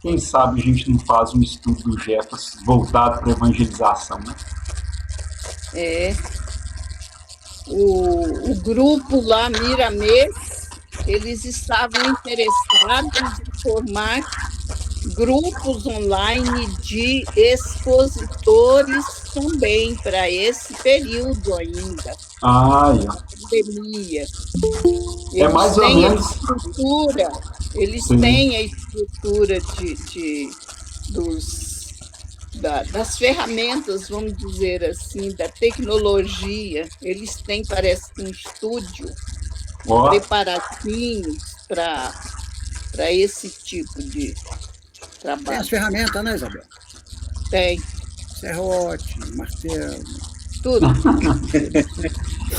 Quem sabe a gente não faz um estudo do Jefferson voltado para a evangelização, né? É. O grupo lá, Miramês, eles estavam interessados em formar grupos online de expositores também para esse período ainda, Ah, pandemia. é mais ou menos. Eles Sim. têm a estrutura das ferramentas, vamos dizer assim, da tecnologia. Eles têm, parece que, um estúdio Ó, preparadinhos para esse tipo de Tem as trabalho. ferramentas, né, Isabel? Tem, Serrote, martelo. tudo.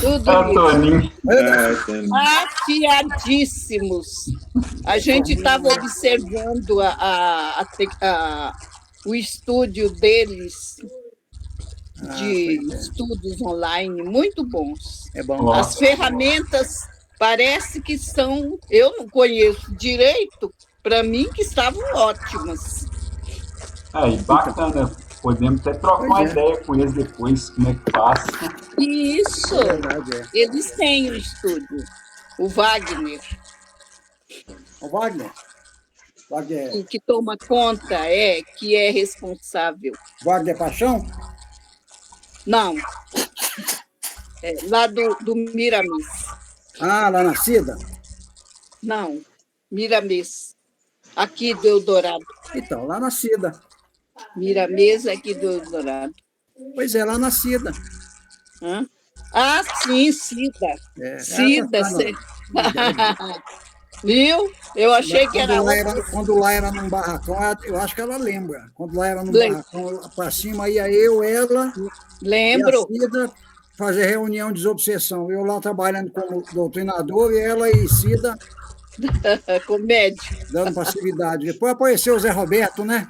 Tudo é isso. Toninho. Afiadíssimos. A gente estava observando o estúdio deles de Pois é. estudos online, muito bons. É bom. Ó, As ferramentas parece que são, eu não conheço direito, para mim que estavam ótimas. aí, bacana. Podemos até trocar uma Pois é. ideia com eles depois, como é que faz. Isso, É verdade, é. eles têm o estúdio. O Wagner, O Wagner. Wagner, que toma conta, que é responsável. Wagner Paixão? Não, lá do Miramês. Ah, lá na Cida? Não, Miramês, aqui do Eldorado. Então, lá na Cida. Miramês aqui do Eldorado. Pois é, lá na Cida. Hã? Ah, sim, Cida. Cida. Viu? Eu achei que era outra. Quando lá era num barracão, eu acho que ela lembra. Quando lá era num Lembro. barracão, para cima ia eu, ela Lembro. e a Cida fazer reunião de desobsessão. Eu lá trabalhando como doutrinador e ela e Cida Comédia. dando passividade. Depois apareceu o Zé Roberto, né?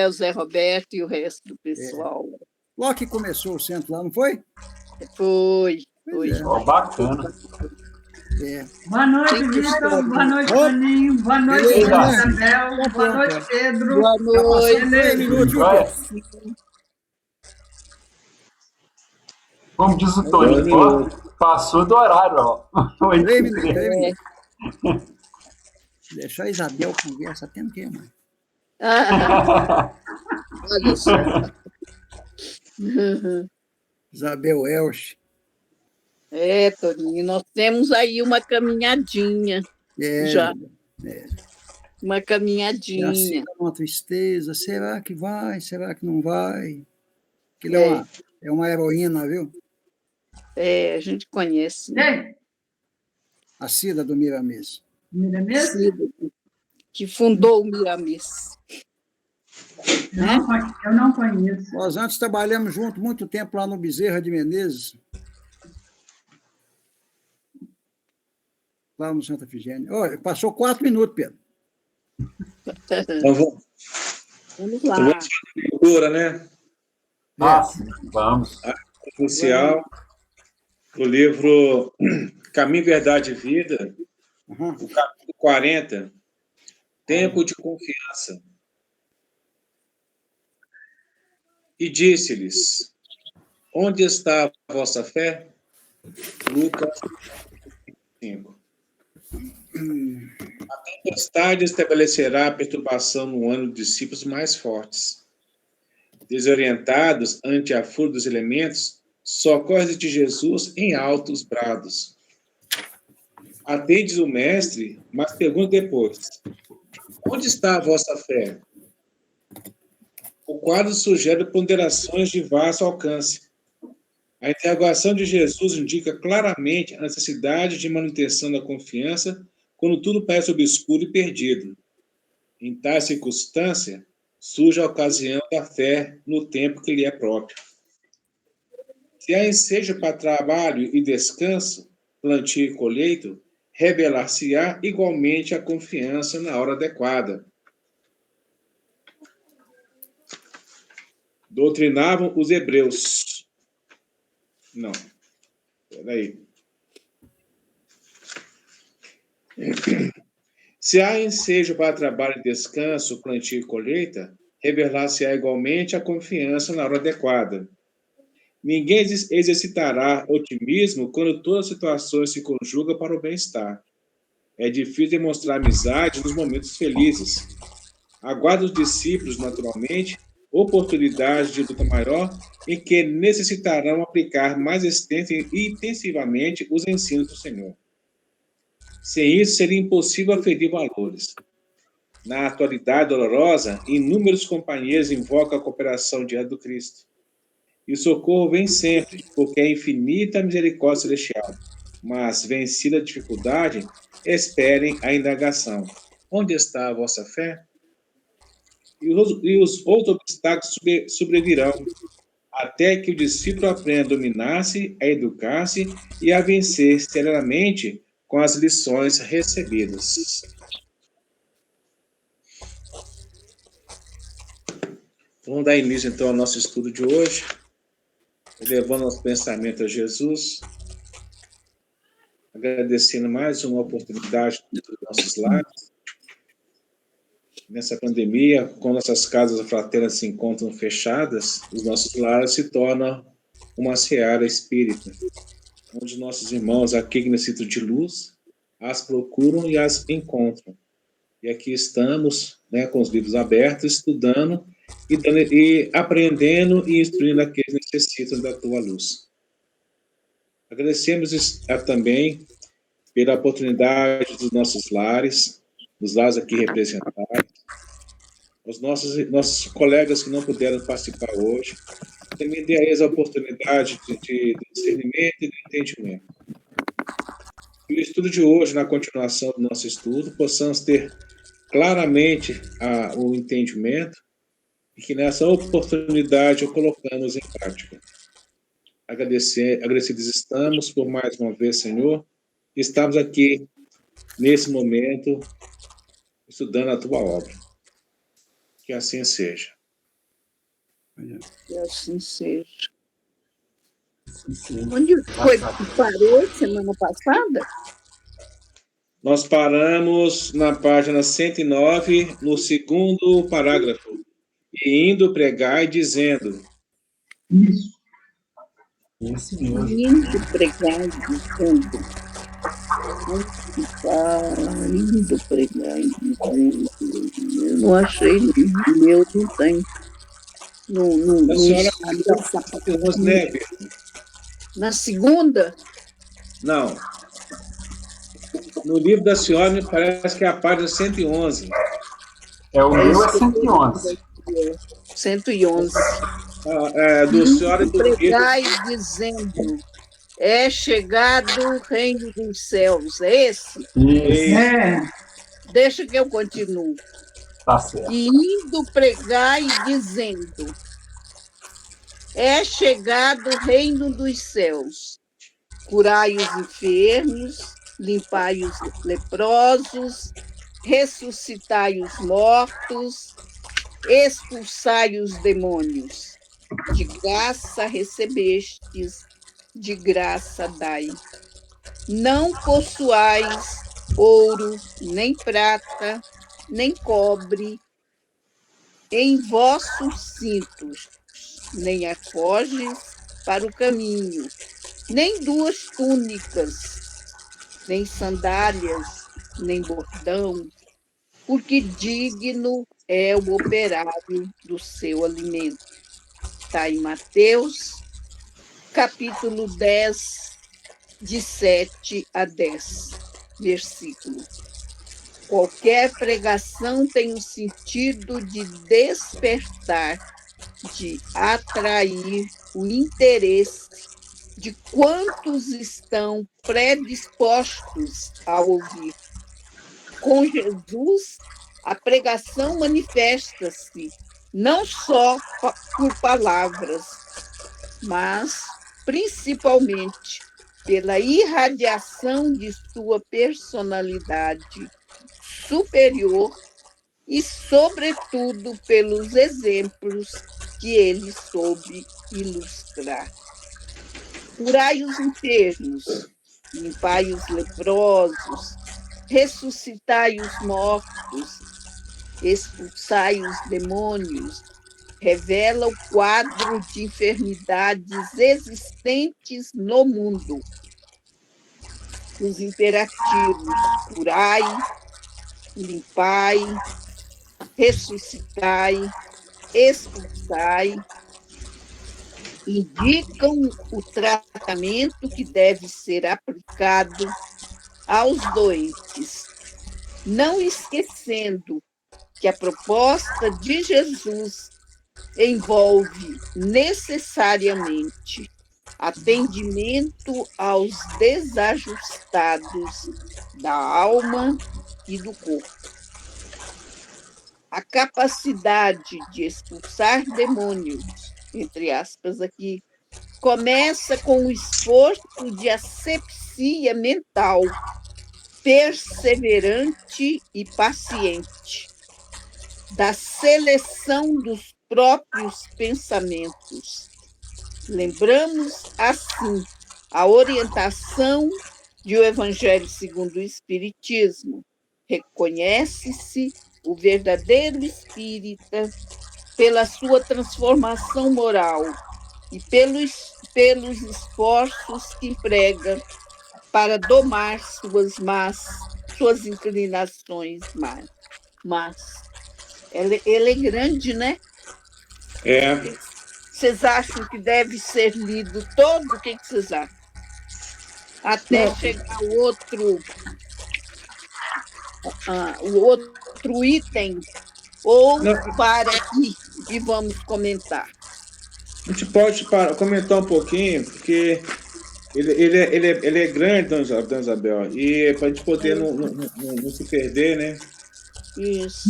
O Zé Roberto e o resto do pessoal. Logo que começou o centro lá, não foi? Foi. Ó, bacana. É. Boa noite, Vitor. Boa noite, Toninho. Boa noite, Isabel. Boa noite, Pedro. Boa noite. 3 minutos, viu, Pedro? Como diz o Toninho, passou do horário, ó. 3 minutos. Deixa a Isabel conversa até não quer mais. Olha só. Isabel Elche. Toninho, nós temos aí uma caminhadinha. Já. Uma caminhadinha. Uma tristeza. Será que vai? Será que não vai? Que é uma heroína, viu? A gente conhece. Quem? A Cida do Miramês. Miramês? Que fundou o Miramês. Eu não conheço. Nós antes trabalhamos junto muito tempo lá no Bezerra de Menezes. Lá no Santa Efigênia. Olha, passou 4 minutos, Pedro. Então Vamos lá. Vamos fazer leitura, né? Vamos. Inicial, o livro Caminho, Verdade e Vida, o capítulo 40, Tempo de Confiança. E disse-lhes: onde está a vossa fé? Lucas 5. A tempestade estabelecerá a perturbação no ânimo dos discípulos mais fortes. Desorientados ante a fúria dos elementos, socorre de Jesus em altos brados. Atendes o mestre, mas pergunta depois: onde está a vossa fé? O quadro sugere ponderações de vasto alcance. A interrogação de Jesus indica claramente a necessidade de manutenção da confiança quando tudo parece obscuro e perdido. Em tal circunstância, surge a ocasião da fé no tempo que lhe é próprio. Se há ensejo para trabalho e descanso, plantio e colheito, revelar-se-á igualmente a confiança na hora adequada. Doutrinavam os hebreus. Não. Peraí. Se há ensejo para trabalho e descanso, plantio e colheita, revelar-se-á igualmente a confiança na hora adequada. Ninguém exercitará otimismo quando todas as situações se conjugam para o bem-estar. É difícil demonstrar amizade nos momentos felizes. Aguarda os discípulos, naturalmente, oportunidade de luta maior em que necessitarão aplicar mais extensa e intensivamente os ensinos do Senhor. Sem isso, seria impossível aferir valores. Na atualidade dolorosa, inúmeros companheiros invocam a cooperação diante do Cristo. E o socorro vem sempre, porque é infinita a misericórdia celestial. Mas, vencida a dificuldade, esperem a indagação. Onde está a vossa fé? E os outros obstáculos sobrevirão, até que o discípulo aprenda a dominar-se, a educar-se e a vencer serenamente com as lições recebidas. Vamos dar início, então, ao nosso estudo de hoje, levando nosso pensamento a Jesus, agradecendo mais uma oportunidade dos nossos lares. Nessa pandemia, quando nossas casas fraternas se encontram fechadas, os nossos lares se tornam uma seara espírita, onde nossos irmãos aqui que necessitam de luz, as procuram e as encontram. E aqui estamos, né, com os livros abertos, estudando e aprendendo e instruindo aqueles que necessitam da tua luz. Agradecemos também pela oportunidade dos nossos lares, dos lares aqui representados, os nossos colegas que não puderam participar hoje, também dê a eles a oportunidade de discernimento e de entendimento. E o estudo de hoje, na continuação do nosso estudo, possamos ter claramente o entendimento e que nessa oportunidade o colocamos em prática. Agradecidos estamos por mais uma vez, Senhor, e estamos aqui, nesse momento, estudando a Tua obra. Que assim seja. Que assim seja. Onde foi que parou semana passada? Nós paramos na página 109, no segundo parágrafo. E indo pregar e dizendo. Isso. Esse mesmo. Indo pregar e dizendo. Indo pregar e dizendo. Eu não achei, meu não tem. A senhora na segunda? Não. No livro da senhora, me parece que é a página 111. É, o meu é 111. 111. Do senhora e do pregai dizendo, é chegado o reino dos céus. É esse? Isso. É. Deixa que eu continuo. Tá certo. E indo pregar e dizendo, é chegado o reino dos céus. Curai os enfermos, limpai os leprosos, ressuscitai os mortos, expulsai os demônios. De graça recebestes, de graça dai. Não possuais ouro, nem prata, nem cobre em vossos cintos, nem alforjes para o caminho, nem 2 túnicas, nem sandálias, nem bordão, porque digno é o operário do seu alimento. Está em Mateus, capítulo 10, de 7 a 10, versículo. Qualquer pregação tem o sentido de despertar, de atrair o interesse de quantos estão predispostos a ouvir. Com Jesus, a pregação manifesta-se não só por palavras, mas principalmente pela irradiação de sua personalidade superior e, sobretudo, pelos exemplos que ele soube ilustrar. Curai os enfermos, limpai os leprosos, ressuscitai os mortos, expulsai os demônios, revela o quadro de enfermidades existentes no mundo. Os imperativos curai, limpai, ressuscitai, expulsai, indicam o tratamento que deve ser aplicado aos doentes, não esquecendo que a proposta de Jesus envolve necessariamente atendimento aos desajustados da alma e do corpo. A capacidade de expulsar demônios, entre aspas aqui, começa com o esforço de asepsia mental, perseverante e paciente, da seleção dos próprios pensamentos. Lembramos, assim, a orientação do Evangelho segundo o Espiritismo. Reconhece-se o verdadeiro espírita pela sua transformação moral e pelos esforços que emprega para domar suas inclinações más. Ele é grande, né? É. Vocês acham que deve ser lido todo? O que vocês acham? Até chegar o outro item, ou para aqui e vamos comentar? A gente pode comentar um pouquinho, porque ele é grande, Dona Isabel, e para a gente poder não se perder, né? Isso.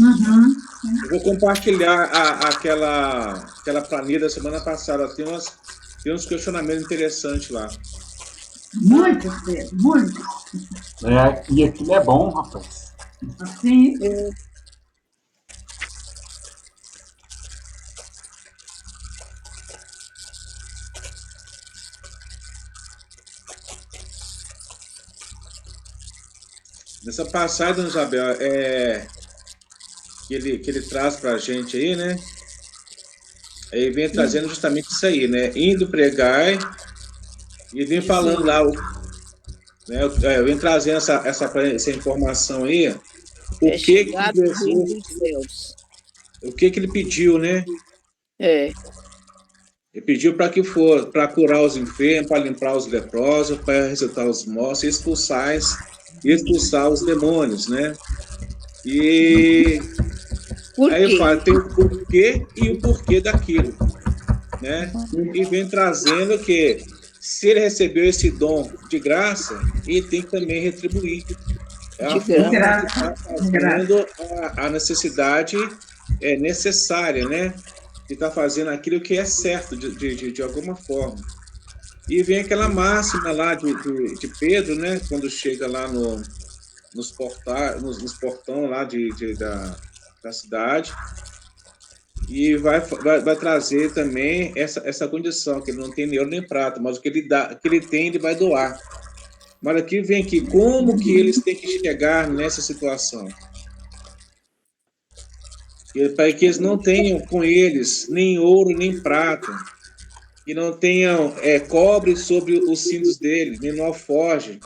Eu vou compartilhar aquela planilha da semana passada. Tem uns questionamentos interessantes lá. Muito, Pedro, muito. E aquilo é bom, rapaz. Assim, Nessa passagem, Dona Isabel, que ele traz para a gente aí, né? Aí vem trazendo justamente isso aí, né? Indo pregar e vem falando lá, né? Eu venho trazendo essa informação aí. O que Jesus, o que ele pediu, né? Ele pediu para que for, para curar os enfermos, para limpar os leprosos, para ressuscitar os mortos, e expulsar os demônios, né? E aí eu falo, tem o porquê e o porquê daquilo, né? E vem trazendo que se ele recebeu esse dom de graça, ele tem que também retribuir. É a forma de estar fazendo a necessidade necessária, né? De estar fazendo aquilo que é certo, de alguma forma. E vem aquela máxima lá de Pedro, né? Quando chega lá nos portões lá da cidade, e vai trazer também essa condição, que ele não tem nem ouro nem prata, mas o que ele tem, ele vai doar. Mas aqui vem aqui, como que eles têm que chegar nessa situação? Para que eles não tenham com eles nem ouro nem prata, que não tenham cobre sobre os cintos dele, nem no alforje,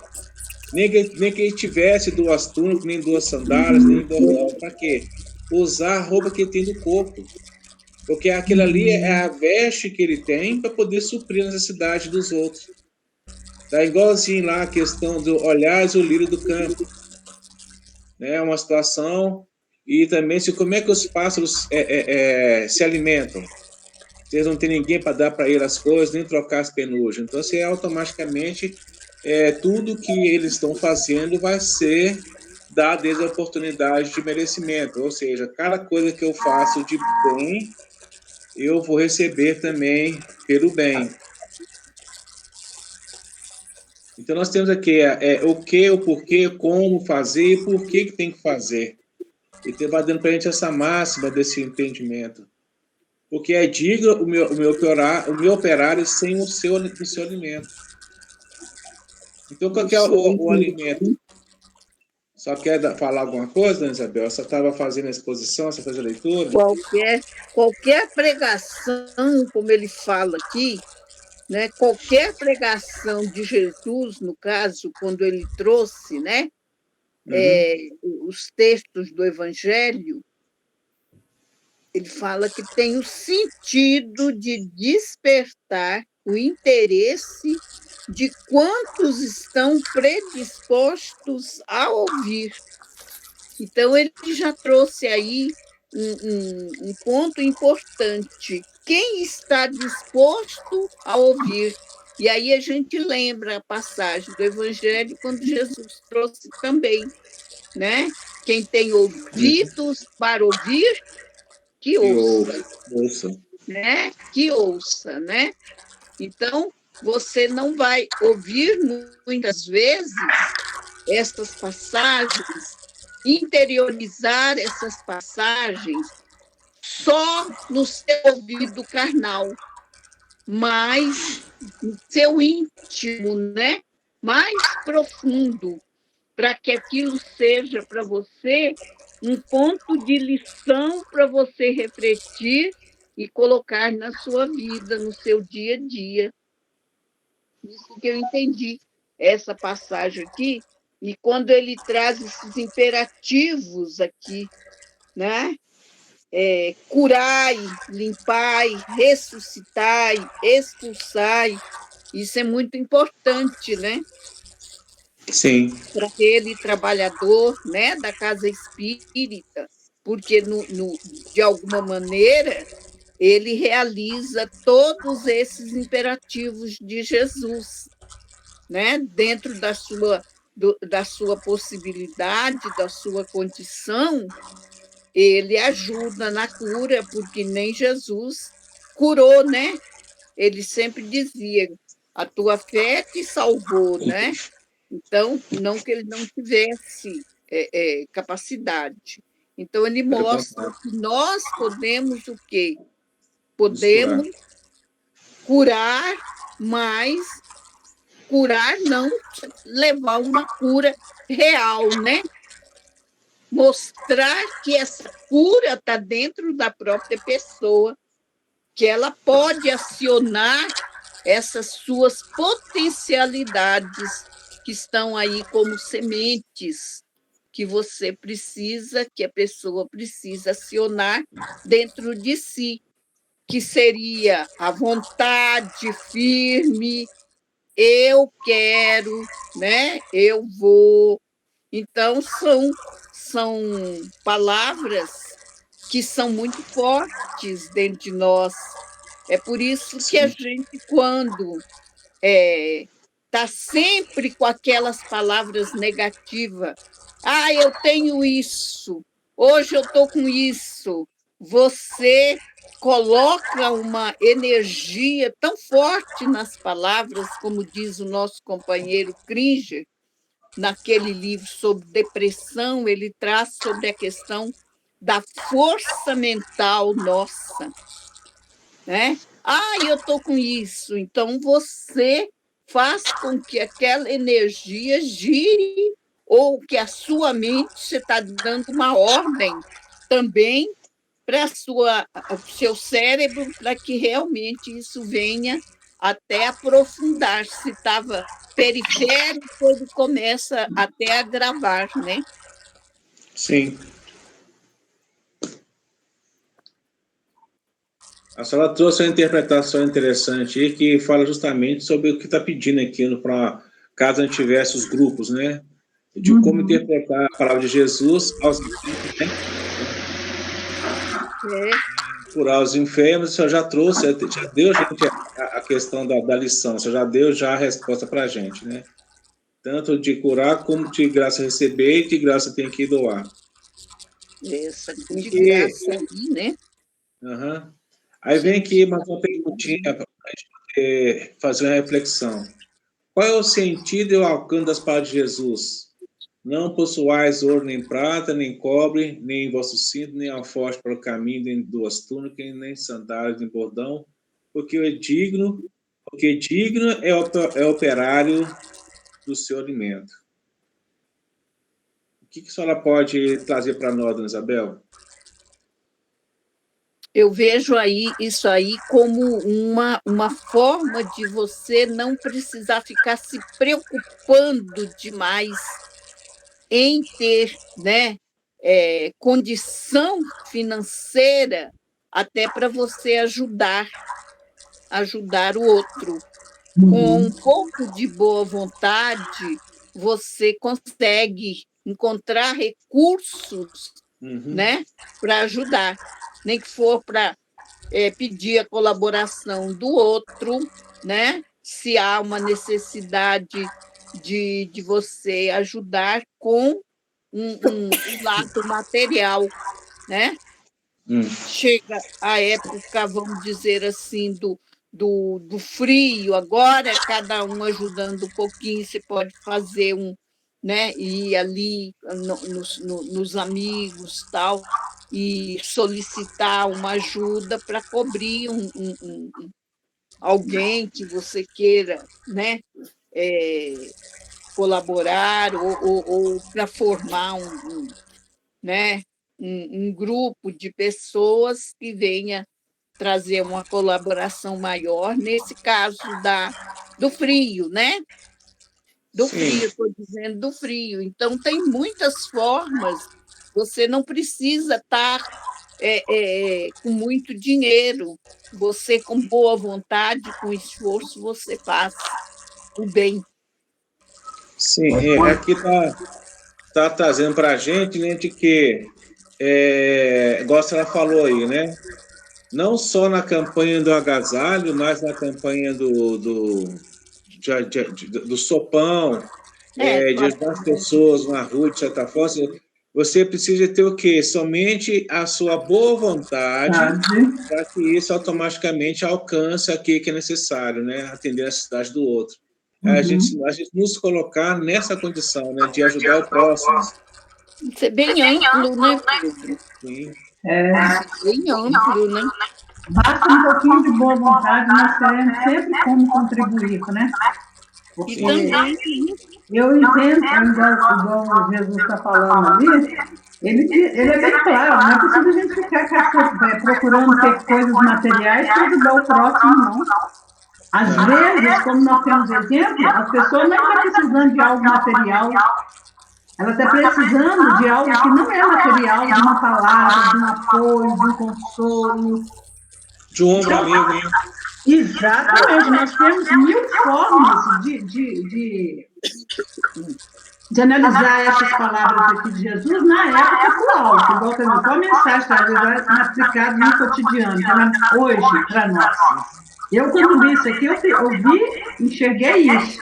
nem que ele tivesse 2 túnicas, nem 2 sandálias, nem bordão. Para quê? Usar a roupa que ele tem do corpo. Porque aquilo ali é a veste que ele tem para poder suprir a necessidade dos outros. Tá igualzinho lá a questão do olhares o lírio do campo. Né? Uma situação. E também como é que os pássaros se alimentam? Eles não têm ninguém para dar para eles as coisas, nem trocar as penugens. Então, automaticamente, tudo que eles estão fazendo vai ser dado a oportunidade de merecimento. Ou seja, cada coisa que eu faço de bem, eu vou receber também pelo bem. Então, nós temos aqui o que, o porquê, como fazer e por que tem que fazer. E vai dando para a gente essa máxima desse entendimento. Porque é digno o meu operário sem o seu alimento. Então, qual que é o alimento? Só quer falar alguma coisa, Dona Isabel? Você estava fazendo a exposição, você fez a leitura? Qualquer pregação, como ele fala aqui, né? Qualquer pregação de Jesus, no caso, quando ele trouxe, né, os textos do Evangelho, ele fala que tem o sentido de despertar o interesse de quantos estão predispostos a ouvir. Então, ele já trouxe aí um ponto importante. Quem está disposto a ouvir? E aí a gente lembra a passagem do Evangelho quando Jesus trouxe também, né? Quem tem ouvidos para ouvir, que ouça, né? Que ouça, né? Então, você não vai ouvir muitas vezes essas passagens, interiorizar essas passagens só no seu ouvido carnal, mas no seu íntimo, né? Mais profundo, para que aquilo seja para você um ponto de lição para você refletir e colocar na sua vida, no seu dia a dia. Isso que eu entendi, essa passagem aqui, e quando ele traz esses imperativos aqui, né? Curai, limpai, ressuscitai, expulsai, isso é muito importante, né? Sim. Para aquele trabalhador, né, da casa espírita, porque, de alguma maneira, ele realiza todos esses imperativos de Jesus, né, dentro da sua possibilidade, da sua condição, ele ajuda na cura, porque nem Jesus curou, né? Ele sempre dizia, a tua fé te salvou, né? Então, não que ele não tivesse capacidade. Então, ele mostra que nós podemos o quê? Podemos curar, mas curar não levar uma cura real, né? Mostrar que essa cura está dentro da própria pessoa, que ela pode acionar essas suas potencialidades que estão aí como sementes que você precisa, que a pessoa precisa acionar dentro de si, que seria a vontade firme, eu quero, né? Eu vou. Então, são palavras que são muito fortes dentro de nós. É por isso que a gente, quando está sempre com aquelas palavras negativas, eu tenho isso, hoje eu estou com isso, você coloca uma energia tão forte nas palavras, como diz o nosso companheiro Cringer, naquele livro sobre depressão, ele traz sobre a questão da força mental nossa, né? Eu estou com isso. Então, você faz com que aquela energia gire ou que a sua mente, você está dando uma ordem também para o seu cérebro, para que realmente isso venha até aprofundar. Se estava periférico, ele começa até a gravar, né? Sim. A senhora trouxe uma interpretação interessante aí que fala justamente sobre o que está pedindo aqui para caso a gente tivesse os grupos, né? De como interpretar a palavra de Jesus aos enfermos, né? Curar os enfermos, o senhor já trouxe, já deu gente a questão da lição, o senhor já deu já a resposta para a gente, né? Tanto de curar como de graça receber e de graça tem que doar. Essa de graça aí, né? Uhum. Aí vem aqui mais uma perguntinha para a gente fazer uma reflexão. Qual é o sentido e o alcance das palavras de Jesus? Não possuais ouro, nem prata, nem cobre, nem em vosso cinto, nem alforje para o caminho, nem duas túnicas, nem sandálias, nem bordão, porque digno é operário do seu alimento. que a senhora pode trazer para nós, dona Isabel? Eu vejo isso aí como uma forma de você não precisar ficar se preocupando demais em ter, né, condição financeira até para você ajudar o outro. Com um pouco de boa vontade, você consegue encontrar recursos, né, para ajudar. Nem que for para pedir a colaboração do outro, né? Se há uma necessidade de você ajudar com um lado material, né? Chega a época, vamos dizer assim, do frio, agora cada um ajudando um pouquinho, você pode fazer né? Ir ali nos amigos, tal, e solicitar uma ajuda para cobrir alguém que você queira, né? Colaborar ou para formar né? um grupo de pessoas que venha trazer uma colaboração maior, nesse caso do frio, né? Do frio, estou dizendo do frio. Então, tem muitas formas, você não precisa estar com muito dinheiro, você, com boa vontade, com esforço, você faz o bem. Sim, aqui está trazendo para a gente, né, de que, igual a senhora falou aí, né? Não só na campanha do agasalho, mas na campanha do sopão, de ajudar as pessoas na rua, de certa forma, você precisa ter o quê? Somente a sua boa vontade para que isso automaticamente alcance aquilo que é necessário, né? Atender a necessidade do outro. A gente nos colocar nessa condição, né? De ajudar o próximo. Isso é bem amplo, né, Pedro? Sim. Bem amplo, né? Basta um pouquinho de boa vontade, nós teremos sempre como contribuir, né? Porque eu entendo, igual Jesus está falando ali, ele é bem claro, não é preciso a gente ficar procurando ter coisas materiais para ajudar o próximo, não. Às vezes, como nós temos exemplo, as pessoas não estão precisando de algo material, ela está precisando de algo que não é material, de uma palavra, de um apoio, de um consolo. De um ombro amigo, hein? Exatamente, nós temos 1000 formas de analisar essas palavras aqui de Jesus na época atual, igual a mensagem está aplicada no cotidiano, hoje, para nós. Eu, quando vi isso aqui, eu enxerguei isso,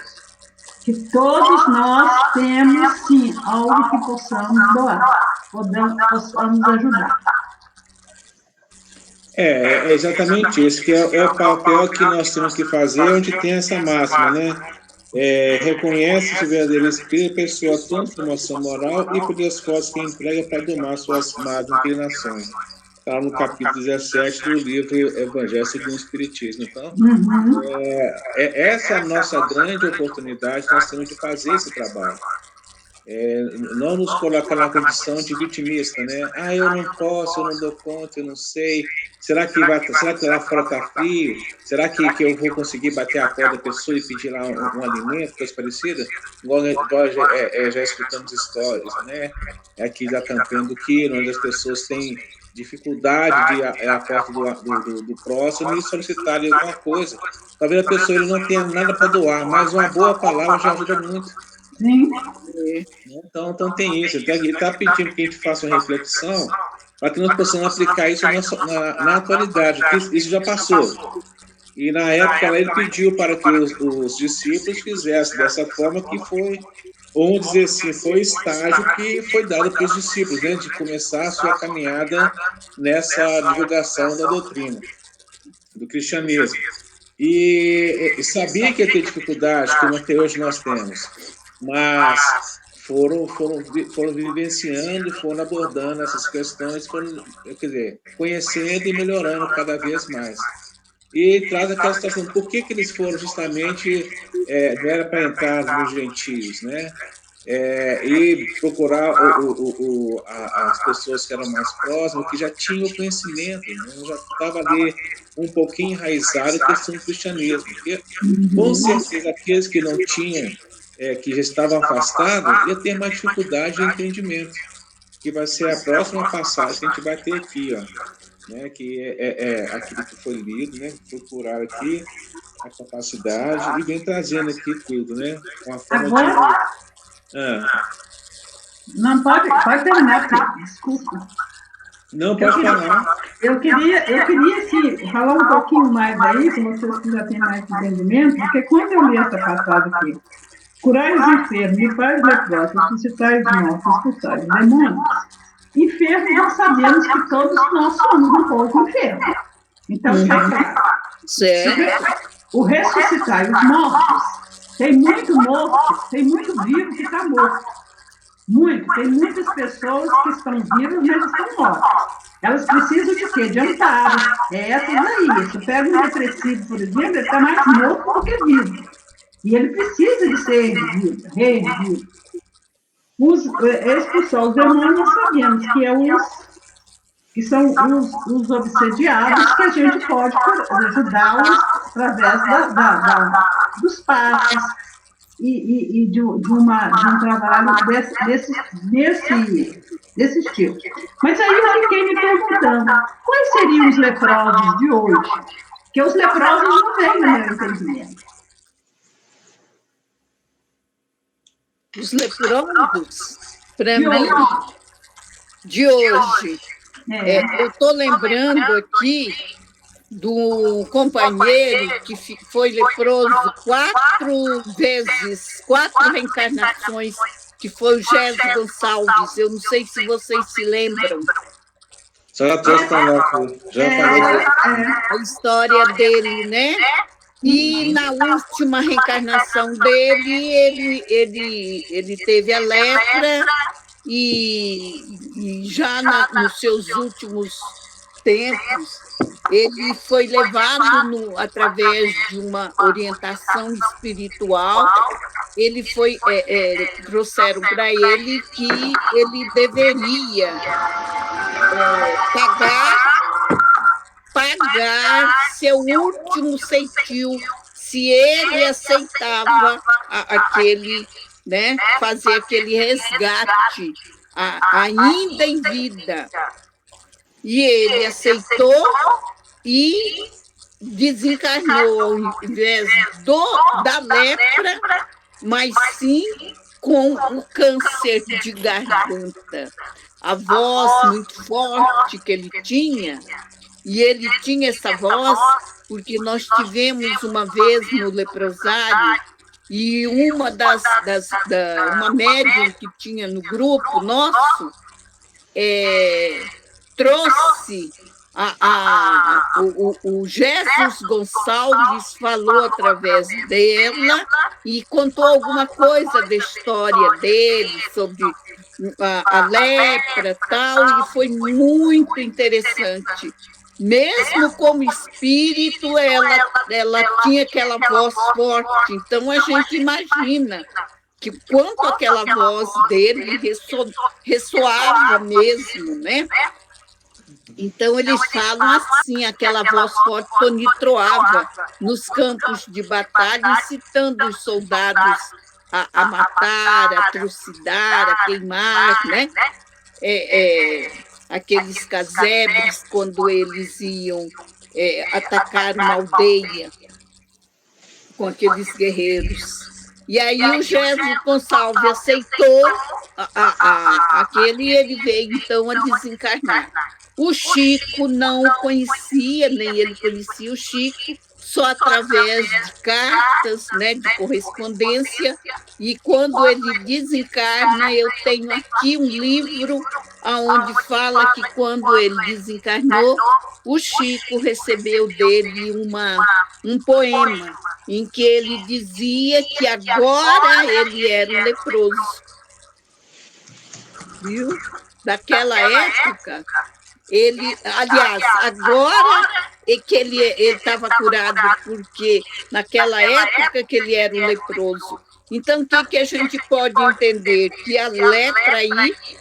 que todos nós temos, sim, algo que possamos doar, possamos ajudar. É exatamente isso, que é o papel que nós temos que fazer, onde tem essa máxima, né? Reconhece o verdadeiro espírito, pessoa tanto por moção moral e por esforço que emprega para domar suas más inclinações. Está no capítulo 17 do livro Evangelho segundo o Espiritismo. Então, essa é a nossa grande oportunidade, nós temos de fazer esse trabalho. Não nos colocar na condição de vitimista, né? Eu não posso, eu não dou conta, eu não sei. Será que lá fora está frio? Será que eu vou conseguir bater a porta da pessoa e pedir lá um alimento, coisa parecida? Igual já escutamos histórias, né? Aqui da campanha do Quilo, onde as pessoas têm dificuldade de ir à porta do próximo e solicitar-lhe alguma coisa. Talvez a pessoa ele não tenha nada para doar, mas uma boa palavra já ajuda muito. Sim. Então tem isso. Ele está pedindo que a gente faça uma reflexão para que nós possamos aplicar isso na atualidade, porque isso já passou. E na época ele pediu para que os discípulos fizessem dessa forma, que foi, vamos dizer assim, foi o estágio que foi dado para os discípulos, né, de começar a sua caminhada nessa divulgação da doutrina, do cristianismo. E sabia que ia ter dificuldade, como até hoje nós temos, mas foram vivenciando, foram abordando essas questões, conhecendo e melhorando cada vez mais. E traz aquela situação, por que eles foram justamente, não era para entrar nos gentios, né? e procurar as pessoas que eram mais próximas, que já tinham o conhecimento, né? Já estava ali um pouquinho enraizado a questão do cristianismo. Porque, com certeza, aqueles que não tinham, que já estavam afastados, ia ter mais dificuldade de entendimento, que vai ser a próxima passagem que a gente vai ter aqui, ó, né? Que é aquilo que foi lido, né? Procurar aqui a capacidade e vem trazendo aqui tudo, né? Uma forma Não, pode terminar, filho. Desculpa. Não, pode falar. Eu queria assim, falar um pouquinho mais aí, com vocês que já têm mais entendimento, porque quando eu li essa passagem aqui, curai os enfermos, limpar os leprosos, ressuscitar os mortos, expulsar os demônios, enfermos nós sabemos que todos nós somos um pouco enfermos. Então, o ressuscitar os mortos, tem muito morto, tem muito vivo que está morto. Tem muitas pessoas que estão vivas, mas estão mortas. Elas precisam de quê? De amparo. É essas aí. Se pega um depressivo, por exemplo, ele está mais morto do que vivo. E ele precisa de ser reerguido. Expulsar os demônios, nós sabemos que são os obsediados, que a gente pode ajudá-los através dos passos e de um trabalho desse tipo. Mas aí eu fiquei me perguntando, quais seriam os leprosos de hoje? Porque os leprosos não vêm no meu entendimento. Os leprosos, para mim, de hoje, eu estou lembrando aqui do companheiro que foi leproso 4 vezes, 4 reencarnações, que foi o Gésio Gonçalves. Eu não sei se vocês se lembram. Já falou a história dele, né? E na última reencarnação dele, ele teve a lepra e já nos seus últimos tempos, ele foi levado através de uma orientação espiritual. Ele foi trouxeram para ele que ele deveria pagar seu último ceitil se ele aceitava aquele, né, fazer aquele resgate ainda em vida. E ele aceitou e desencarnou ao invés da lepra, mas sim com o câncer de garganta. A voz muito forte que ele tinha, e ele tinha essa voz porque nós tivemos uma vez no leprosário, e uma uma médium que tinha no grupo nosso trouxe o Jesus Gonçalves, falou através dela e contou alguma coisa da história dele, sobre a lepra e tal, e foi muito interessante. Mesmo como espírito, ela tinha aquela voz forte, então a gente imagina que quanto aquela voz dele ressoava mesmo, né? Então, eles falam assim, aquela voz forte tonitroava nos campos de batalha, incitando os soldados a matar, a trucidar, a queimar, né? Aqueles casebres, quando eles iam atacar uma aldeia com aqueles guerreiros. E aí o Gésio Gonçalves aceitou aquele e ele veio, então, a desencarnar. O Chico não o conhecia, nem ele conhecia o Chico, só através de cartas, né, de correspondência. E quando ele desencarna, eu tenho aqui um livro onde fala que quando ele desencarnou, o Chico recebeu dele um poema em que ele dizia que agora ele era um leproso. Viu? Daquela época, aliás, agora é que ele estava curado, porque naquela época que ele era um leproso. Então, o que a gente pode entender? Que a lepra aí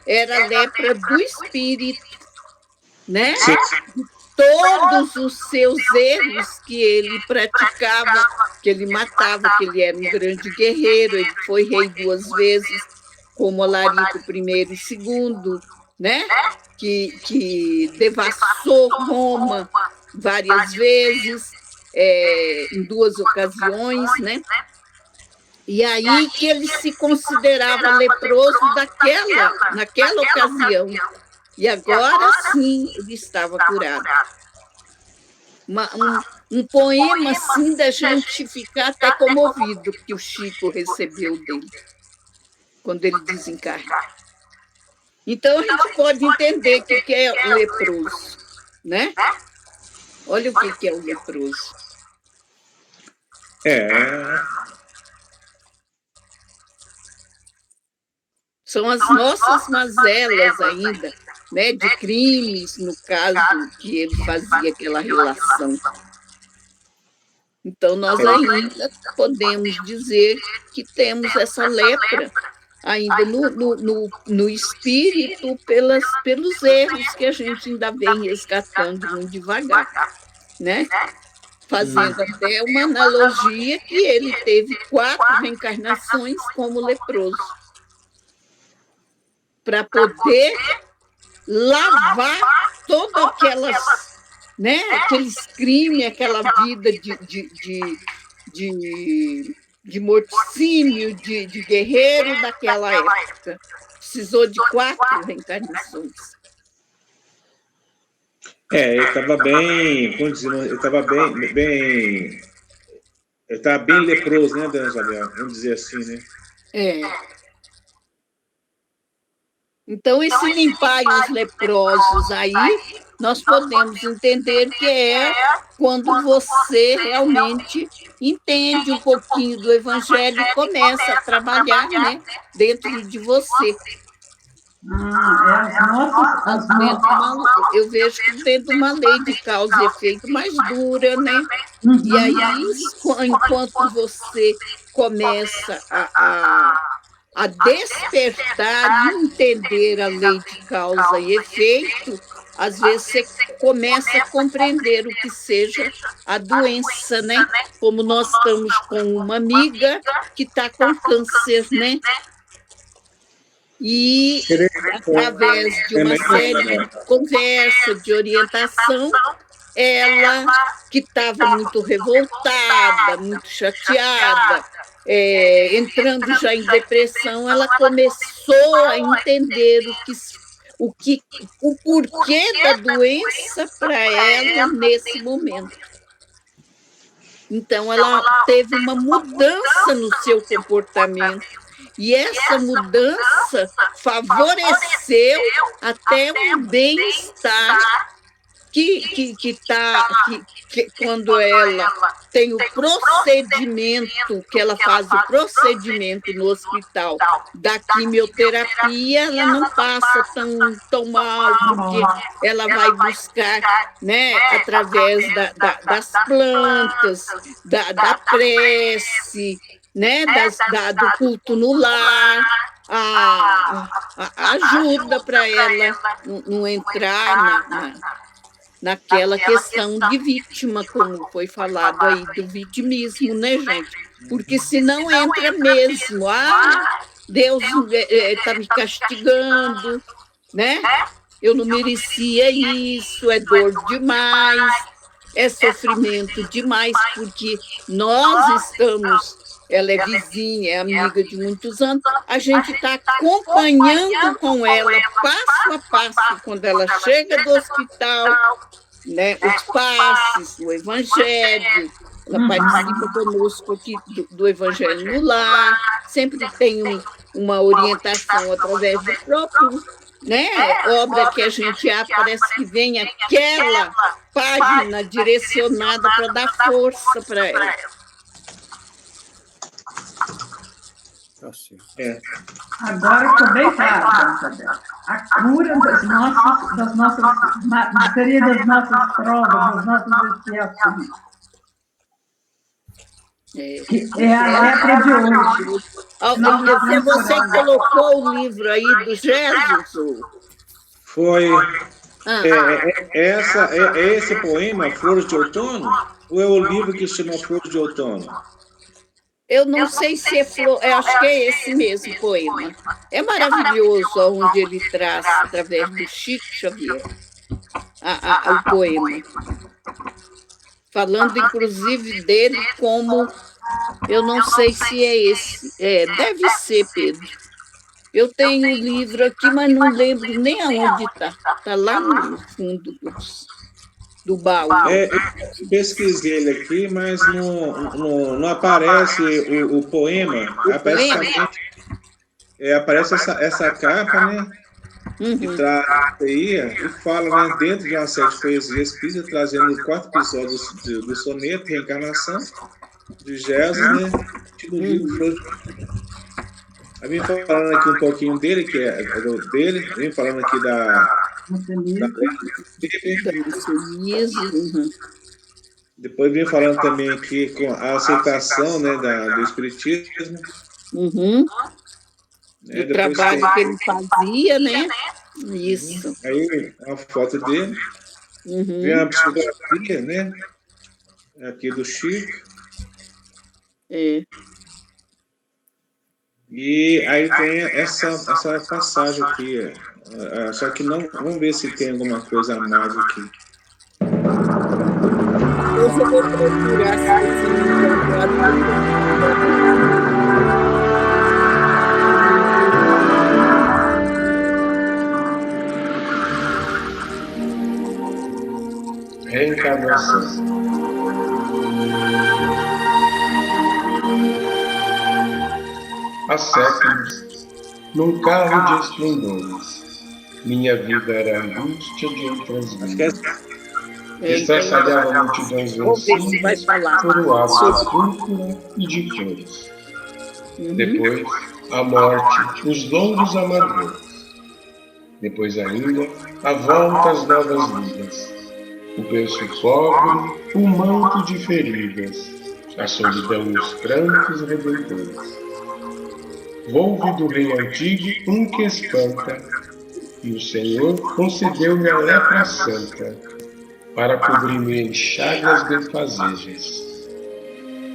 era a lepra do espírito, né? Sim. Todos os seus erros que ele praticava, que ele matava, que ele era um grande guerreiro, ele foi rei 2 vezes, como Alarico I e II, né? Que devassou Roma várias vezes, em 2 ocasiões, né? E aí que ele se considerava leproso naquela ocasião. E agora sim ele estava curado. Um poema assim da gente ficar até comovido que o Chico recebeu dele, quando ele desencarna. Então a gente pode entender o que é o leproso, né? Olha o que é o leproso. São as nossas mazelas ainda, né, de crimes, no caso que ele fazia aquela relação. Então, nós ainda podemos dizer que temos essa lepra ainda no espírito pelos erros que a gente ainda vem resgatando muito devagar, né? Fazendo até uma analogia que ele teve 4 reencarnações como leproso, para poder lavar todas aqueles crimes, aquela vida de morticínio, de guerreiro daquela época. Precisou de 4 reencarnações. Ele estava bem, como dizer, ele estava ele estava bem leproso, né, Dona Isabel? Vamos dizer assim, né? Então, esse limpar os leprosos aí, nós podemos entender que é quando você realmente entende um pouquinho do Evangelho e começa a trabalhar, né, dentro de você. Eu vejo que dentro de uma lei de causa e efeito mais dura, né? E aí, enquanto você começa a despertar e entender a lei de causa e efeito, às vezes você começa a compreender o que seja a doença, né? Como nós estamos com uma amiga que está com câncer, né? E, através de uma série de conversa, de orientação, ela, que estava muito revoltada, muito chateada, entrando já em depressão, ela começou a entender o porquê da doença para ela nesse momento. Então, ela teve uma mudança no seu comportamento, e essa mudança favoreceu até um bem-estar que quando ela tem o procedimento, que ela faz o procedimento no hospital da quimioterapia, ela não passa tão mal, porque ela vai buscar, né, através das plantas, da prece, né, do culto no lar, a ajuda para ela não entrar naquela questão de vítima, como foi falado aí, do vitimismo, né, gente? Porque senão entra mesmo, Deus está me castigando, né? Eu não merecia isso, é dor demais, é sofrimento demais, porque nós estamos, ela é vizinha, é amiga de muitos anos, a gente está acompanhando com ela, passo a passo, quando ela chega do hospital, né, os passes, o Evangelho, ela participa conosco aqui do Evangelho no Lar, sempre tem uma orientação através do próprio, né, obra que a gente parece que vem aquela página direcionada para dar força para ela. Agora ficou bem claro, Isabel. A cura das nossas seria das nossas provas, das nossas expiações. É a lepra de hoje. Você colocou o livro aí do Jesus? Foi. Esse poema, Flores de Outono? Ou é o livro que chama Flores de Outono? Eu não sei se é acho que é esse mesmo poema. É maravilhoso onde ele traz, através do Chico Xavier, o poema. Falando, inclusive, dele como... Eu não sei se é esse. Deve ser, Pedro. Eu tenho o livro aqui, mas não lembro nem aonde está. Está lá no fundo do baú. Eu pesquisei ele aqui, mas não aparece o poema. Aparece essa capa, né? Que traz e fala, né, dentro de uma série de poesias espírita, trazendo o 4º episódio do soneto, Reencarnação, de Jesus, né? No livro Flores de Outono. Eu vim falando aqui um pouquinho dele, que é dele, vim falando aqui depois vim falando também aqui com a aceitação, né, do espiritismo. O trabalho que ele fazia, né? Isso. Aí, uma foto dele. Vem uma psicografia, né? Aqui do Chico. E aí tem essa passagem aqui. Só que não. Vamos ver se tem alguma coisa a mais aqui. Eu vou procurar Reencarnação. Há séculos, num carro de esplendores, minha vida era angústia de outras vidas. Estraçalhava multidões vencidas por o hábito púrpura e de flores. Depois, a morte, os longos amargores. Depois ainda, a volta às novas vidas. O berço pobre, o manto de feridas, a solidão e os prantos redentores. Volve do rei antigo um que espanta, e o Senhor concedeu-me a lepra santa, para cobrir-me em chagas benfazejas.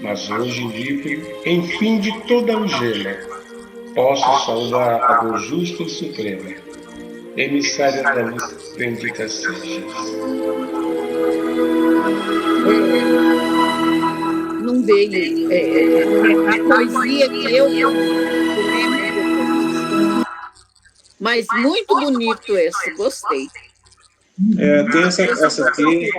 Mas hoje, livre, em fim de toda algema, posso saudar a dor justa e suprema, emissária da luz bendita sejas. Não veio. A poesia que eu lembro. Mas muito bonito esse, gostei. Tem essa aqui.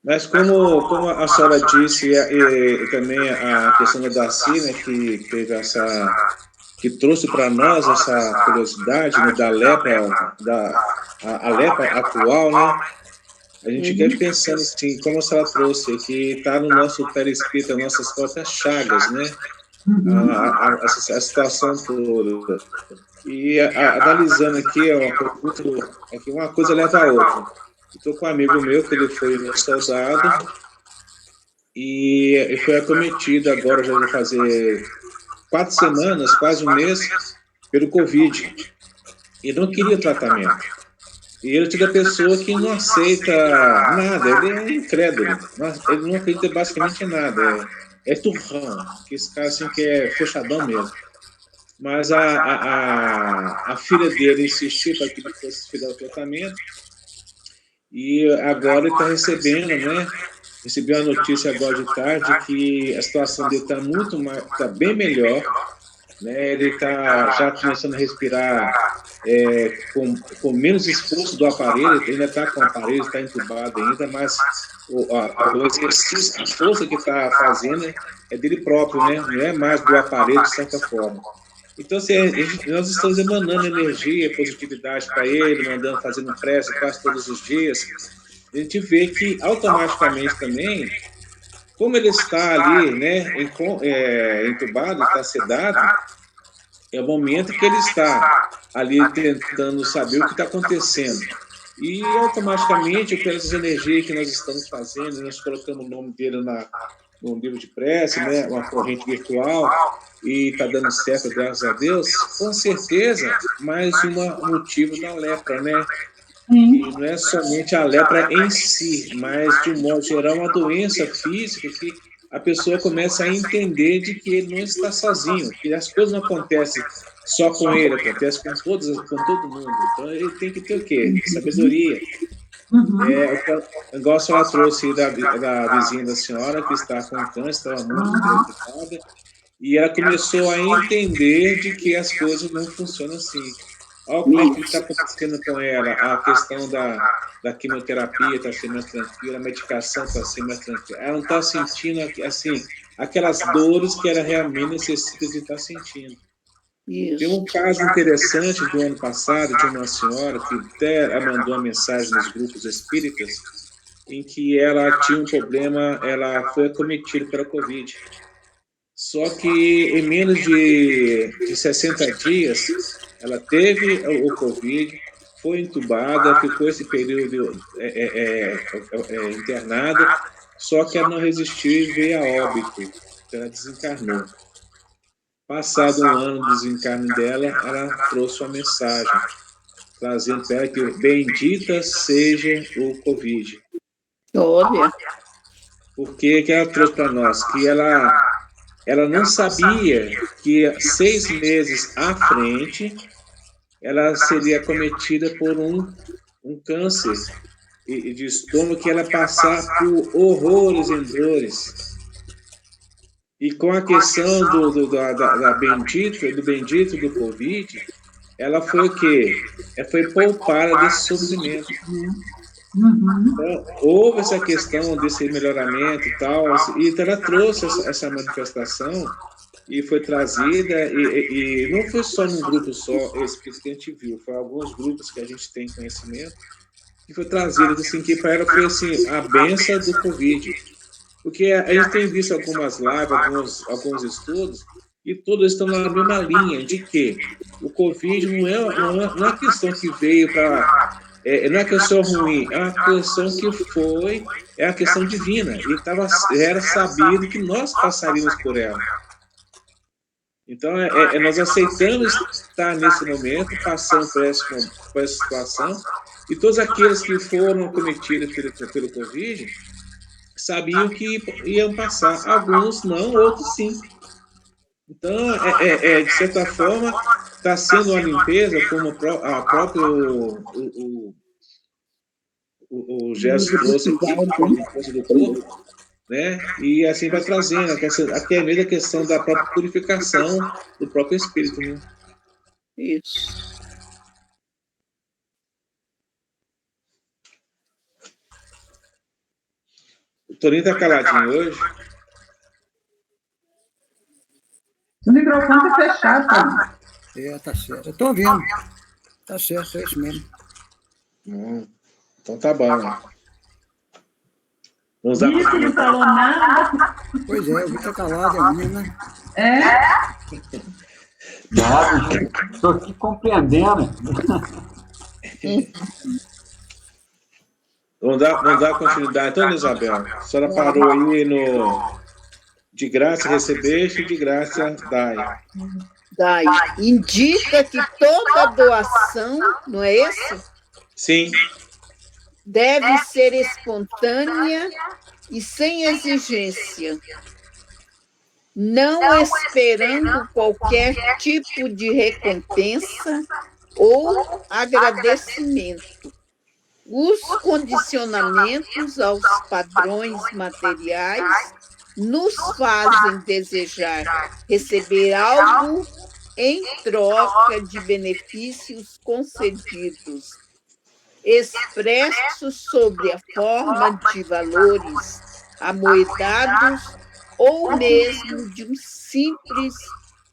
Mas como a senhora disse, e também a questão da Darcy, né, que teve que trouxe para nós essa curiosidade, né, da lepra, a lepra atual, né? A gente quer pensando assim, como a senhora trouxe, que está no nosso perispírito, as nossas próprias chagas, né? A situação toda. E analisando aqui, uma coisa leva a outra. Estou com um amigo meu, que ele foi soldado, e foi acometido agora, já vai fazer 4 semanas, quase um mês, pelo Covid. E não queria tratamento. E ele é tipo da pessoa que não aceita nada, ele é incrédulo, ele não acredita basicamente em nada, é turrão, que esse cara assim que é fechadão mesmo. Mas a filha dele insistiu para que ele fosse fizer o tratamento, e agora ele está recebendo, né? Recebi a notícia agora de tarde que a situação dele está bem melhor, né? Ele está já começando a respirar com menos esforço do aparelho, ele ainda está com o aparelho, está entubado ainda, mas o exercício, a força que está fazendo é dele próprio, né? Não é mais do aparelho, de certa forma. Então, assim, nós estamos emanando energia, positividade para ele, fazendo prece quase todos os dias. A gente vê que automaticamente também, como ele está ali, né, entubado, está sedado, é o momento que ele está ali tentando saber o que está acontecendo. E automaticamente, pelas energias que nós estamos fazendo, nós colocamos o nome dele num livro de prece, né, uma corrente virtual, e está dando certo, graças a Deus, com certeza, mais um motivo da lepra, né? E não é somente a lepra em si, mas, de um modo geral, uma doença física que a pessoa começa a entender de que ele não está sozinho, que as coisas não acontecem só com ele, acontece com todo mundo. Então, ele tem que ter o quê? Sabedoria. Igual a senhora trouxe da vizinha da senhora, que está com câncer, estava muito preocupada, e ela começou a entender de que as coisas não funcionam assim. Olha como é que está acontecendo com ela, a questão da quimioterapia está sendo mais tranquila, a medicação está sendo mais tranquila. Ela não está sentindo, assim, aquelas dores que ela realmente necessita de estar sentindo. Isso. Tem um caso interessante do ano passado de uma senhora que até mandou uma mensagem nos grupos espíritas, em que ela tinha um problema, ela foi acometida pela Covid. Só que em menos de 60 dias, ela teve o Covid, foi entubada, ficou esse período internada, só que ela não resistiu e veio a óbito, ela desencarnou. Passado um ano do desencarne dela, ela trouxe uma mensagem, trazendo para ela que bendita seja o Covid. Olha. Por que ela trouxe para nós? Que ela não sabia que 6 meses à frente ela seria acometida por um câncer de estômago, que ela passar por horrores e dores. E com a questão do bendito do Covid, ela foi o quê? Ela foi poupada desse sofrimento. Então, houve essa questão desse melhoramento e tal, e então ela trouxe essa manifestação e foi trazida, e não foi só num grupo só, esse que a gente viu, foi alguns grupos que a gente tem conhecimento, que foi trazido assim, que para ela foi assim, a benção do Covid. Porque a gente tem visto algumas lives, alguns estudos, e todos estão na mesma linha de que o Covid não é uma questão que veio para... não é questão ruim, é uma questão que é a questão divina. E era sabido que nós passaríamos por ela. Então, nós aceitamos estar nesse momento, passando por essa situação, e todos aqueles que foram cometidos pelo Covid sabiam que iam passar. Alguns não, outros sim. Então, de certa forma, está sendo uma limpeza, como a próprio o Gerson trouxe aqui, a limpeza do corpo, né? E assim vai trazendo, até mesmo a questão da própria purificação do próprio espírito, né? Isso. O Toninho está caladinho hoje. O microfone está fechado, tá? Tá certo. Eu estou ouvindo. Tá certo, é isso mesmo. Então tá bom. Né? Vamos dar que não falou nada. Pois é, eu vi que tá calado, é minha, né? Nada, estou aqui compreendendo. Vamos dar continuidade. Então, Isabel, a senhora parou aí no de graça recebeste, de graça dai. Dai. Indica que toda doação, não é isso? Sim. Deve ser espontânea e sem exigência, não esperando qualquer tipo de recompensa ou agradecimento. Os condicionamentos aos padrões materiais nos fazem desejar receber algo em troca de benefícios concedidos, expressos sob a forma de valores amoedados ou mesmo de um simples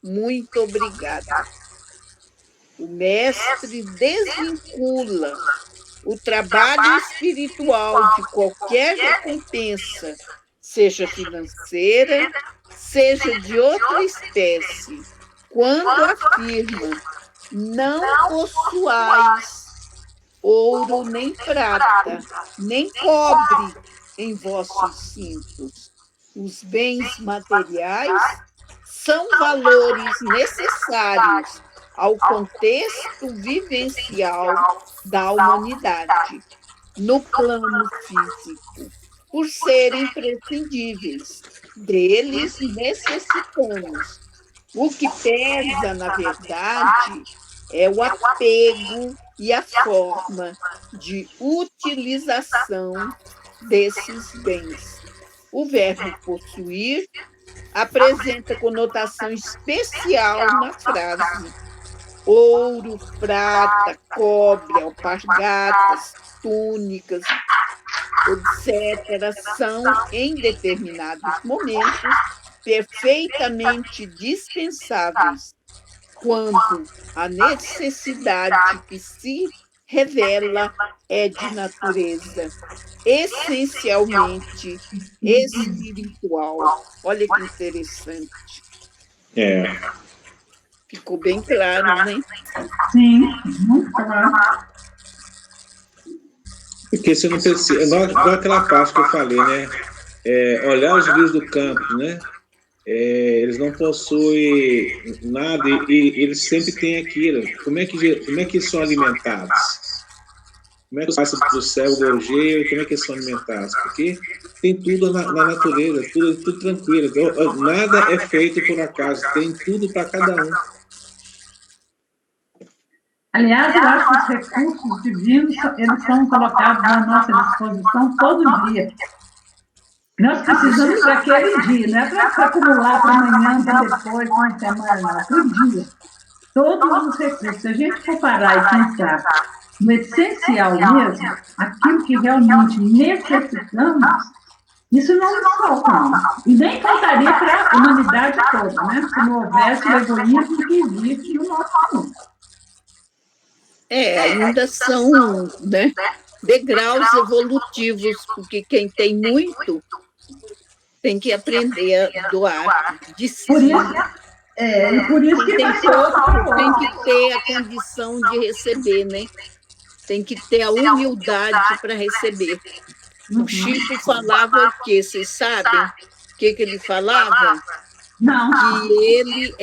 muito obrigado. O mestre desvincula o trabalho espiritual de qualquer recompensa, seja financeira, seja de outra espécie, quando afirma: não possuais ouro nem prata, nem cobre em vossos cintos. Os bens materiais são valores necessários ao contexto vivencial da humanidade, no plano físico, por serem imprescindíveis. Deles necessitamos. O que pesa, na verdade, é o apego e a forma de utilização desses bens. O verbo possuir apresenta conotação especial na frase. Ouro, prata, cobre, alpargatas, túnicas, etc., são, em determinados momentos, perfeitamente dispensáveis, quando a necessidade que se revela é de natureza essencialmente espiritual. Olha que interessante. Ficou bem claro, né? Sim, muito claro. Porque você não precisa. Igual aquela parte que eu falei, né? Olhar os lírios do campo, né? Eles não possuem nada e eles sempre têm aquilo. Como é que eles são alimentados? Como é que passam do céu, do gorjeio, como é que eles são alimentados? Porque tem tudo na natureza, tudo tranquilo. Então, nada é feito por acaso, tem tudo para cada um. Aliás, eu acho que os recursos divinos, eles são colocados à nossa disposição todo dia. Nós precisamos daquele dia, não é para acumular para amanhã, para depois, para uma semana, não, para o dia. Todos os recursos. Se a gente for parar e pensar no essencial mesmo, aquilo que realmente necessitamos, isso não nos falta, não. E nem faltaria para a humanidade toda, né? Se não houvesse o egoísmo que existe no nosso mundo. Ainda são, né, degraus evolutivos, porque quem tem muito tem que aprender a doar de si. Por isso que tem pouco, tem que ter a condição de receber, né? Tem que ter a humildade para receber. O Chico falava o quê? Vocês sabem o que ele falava? Não. Que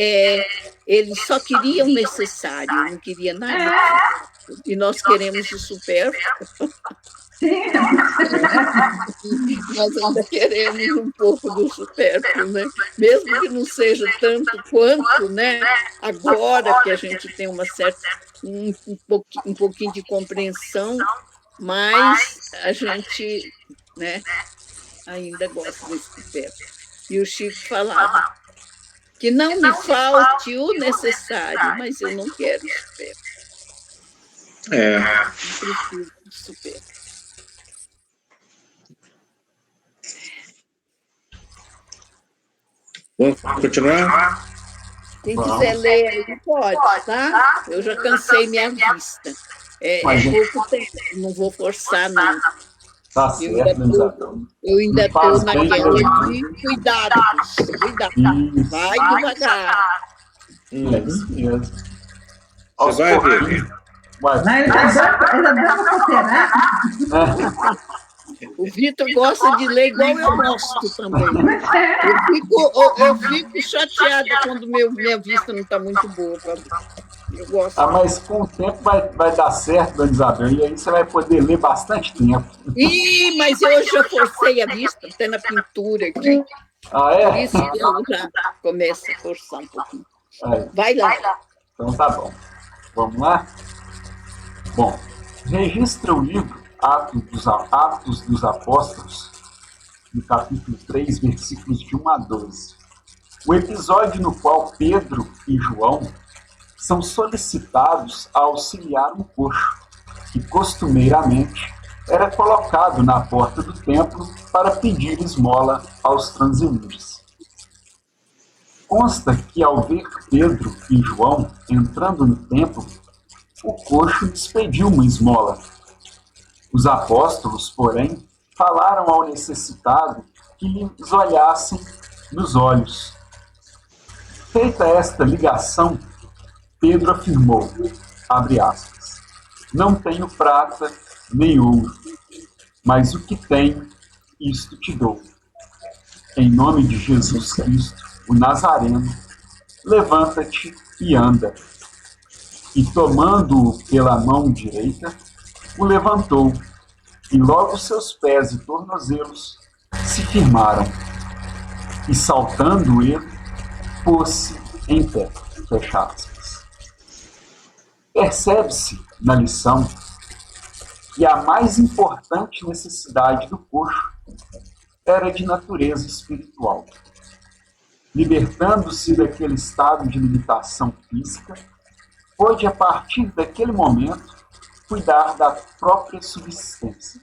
ele só queria o necessário, não queria nada. E nós queremos o supérfluo. Sim. Nós ainda queremos um pouco do supérfluo, né? Mesmo que não seja tanto quanto, né? Agora que a gente tem um pouquinho de compreensão, mas a gente, né, ainda gosta desse supérfluo. E o Chico falava que não me falte o necessário, mas eu não quero o supérfluo. Não preciso de supérfluo. Vamos continuar? Quem quiser ler aí pode, tá? Eu já cansei minha vista. É pouco tempo, não vou forçar, não. Tá certo, eu ainda estou naquela de cuidado. Vai devagar. É isso mesmo. Você vai ver. O Vitor gosta de ler igual eu gosto também. Eu fico chateada quando minha vista não está muito boa. Eu gosto. Mas com o tempo vai dar certo, dona Isabel, e aí você vai poder ler bastante tempo. Mas eu já forcei a vista, até na pintura aqui. Por isso que eu já começo a forçar um pouquinho. Vai lá. Então tá bom. Vamos lá? Bom, registra o livro Atos dos Apóstolos, no capítulo 3, versículos de 1 a 12. O episódio no qual Pedro e João são solicitados a auxiliar um coxo, que costumeiramente era colocado na porta do templo para pedir esmola aos transeuntes. Consta que, ao ver Pedro e João entrando no templo, o coxo lhes pediu uma esmola. Os apóstolos, porém, falaram ao necessitado que lhes olhassem nos olhos. Feita esta ligação, Pedro afirmou, abre aspas, não tenho prata nem ouro, mas o que tenho, isto te dou. Em nome de Jesus Cristo, o Nazareno, levanta-te e anda. E tomando-o pela mão direita, o levantou, e logo seus pés e tornozelos se firmaram. E saltando ele, pôs-se em pé. Fecha aspas. Percebe-se na lição que a mais importante necessidade do coxo era de natureza espiritual. Libertando-se daquele estado de limitação física, pôde, a partir daquele momento, cuidar da própria subsistência.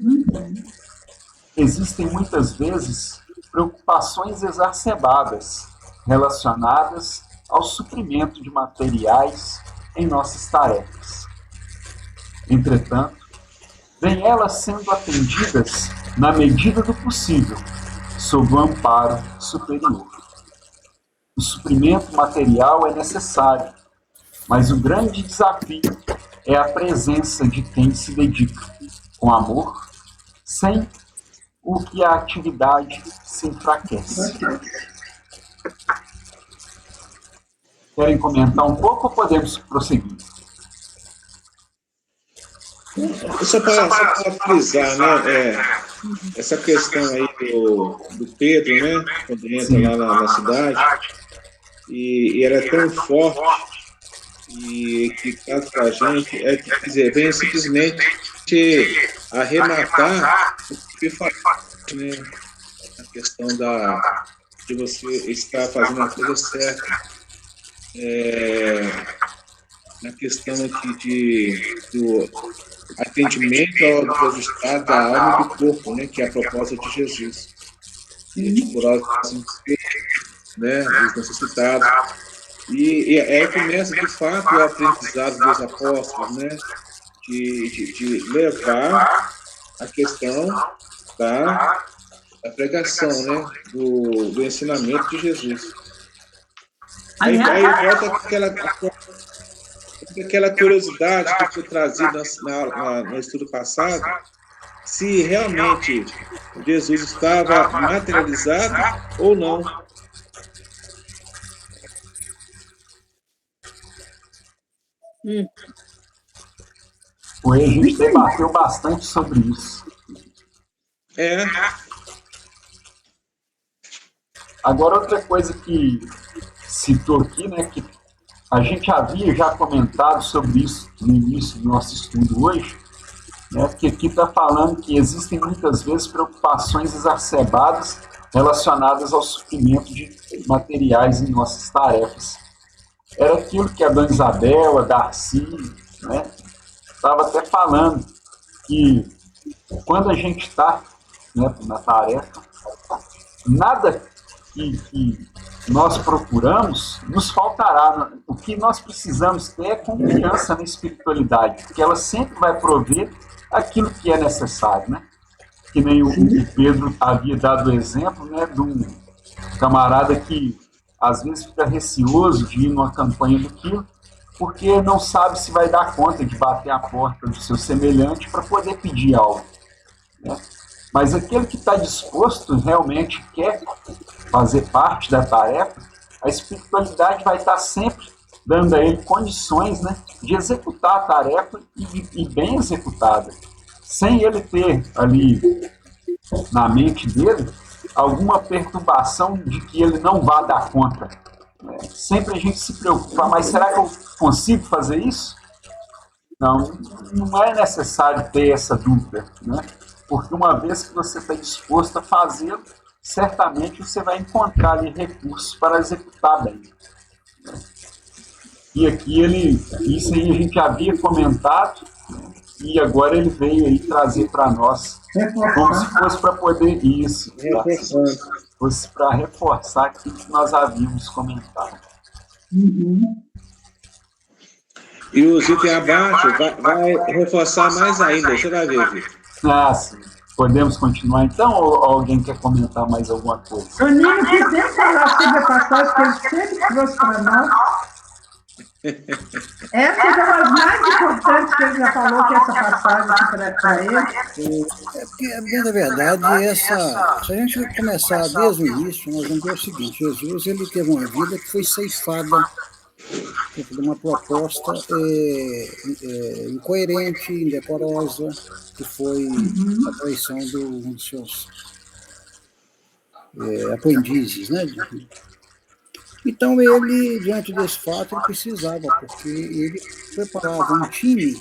Existem muitas vezes preocupações exacerbadas relacionadas ao suprimento de materiais em nossas tarefas. Entretanto, vêm elas sendo atendidas na medida do possível, sob o amparo superior. O suprimento material é necessário, mas o grande desafio é a presença de quem se dedica com amor, sem o que a atividade se enfraquece. Querem comentar um pouco ou podemos prosseguir? Só para frisar, né? Essa questão aí do Pedro, né? Quando entra lá na cidade, e ela é tão forte e que traz para a gente, quer dizer, vem simplesmente arrematar o que faz, né? A questão de você estar fazendo a coisa certa. Na questão aqui do atendimento ao estado da alma e do corpo, né, que é a proposta de Jesus. E curar os enfermos, né, os necessitados. E aí começa, de fato, o aprendizado dos apóstolos, né, de levar a questão da pregação, né, do ensinamento de Jesus. Aí volta aquela curiosidade que foi trazida no estudo passado, se realmente Jesus estava materializado ou não. A gente debateu bastante sobre isso. Agora, outra coisa que citou aqui, né, que a gente havia já comentado sobre isso no início do nosso estudo hoje, né, que aqui está falando que existem muitas vezes preocupações exacerbadas relacionadas ao suprimento de materiais em nossas tarefas. Era aquilo que a Dona Isabel, a Darcy, né, estava até falando, que quando a gente está, né, na tarefa, nada que nós procuramos nos faltará. O que nós precisamos ter é confiança na espiritualidade, porque ela sempre vai prover aquilo que é necessário, né? Que nem o Pedro havia dado o exemplo, né, de um camarada que às vezes fica receoso de ir numa campanha do quilo, porque não sabe se vai dar conta de bater a porta do seu semelhante para poder pedir algo, né? Mas aquele que está disposto, realmente quer fazer parte da tarefa, a espiritualidade vai estar sempre dando a ele condições, né, de executar a tarefa e bem executada, sem ele ter ali na mente dele alguma perturbação de que ele não vá dar conta. Sempre a gente se preocupa, mas será que eu consigo fazer isso? Não é necessário ter essa dúvida, né? Porque uma vez que você está disposto a fazê-lo, certamente você vai encontrar ali recursos para executar bem. E aqui isso aí a gente havia comentado, e agora ele veio aí trazer para nós, como se fosse para poder isso, fosse para reforçar aquilo que nós havíamos comentado. E o item abaixo vai reforçar mais ainda, você vai ver, Vitor. Sim. Podemos continuar então, ou alguém quer comentar mais alguma coisa? Toninho, podemos falar sobre a passagem que ele sempre trouxe para nós? Essas são as mais importantes que ele já falou, que essa passagem aqui para ele. Porque, na verdade, se a gente começar desde o início, nós vamos ver o seguinte: Jesus ele teve uma vida que foi ceifada por uma proposta incoerente, indecorosa, que foi a traição de um dos seus aprendizes, né? Então, ele, diante desse fato, ele precisava, porque ele preparava um time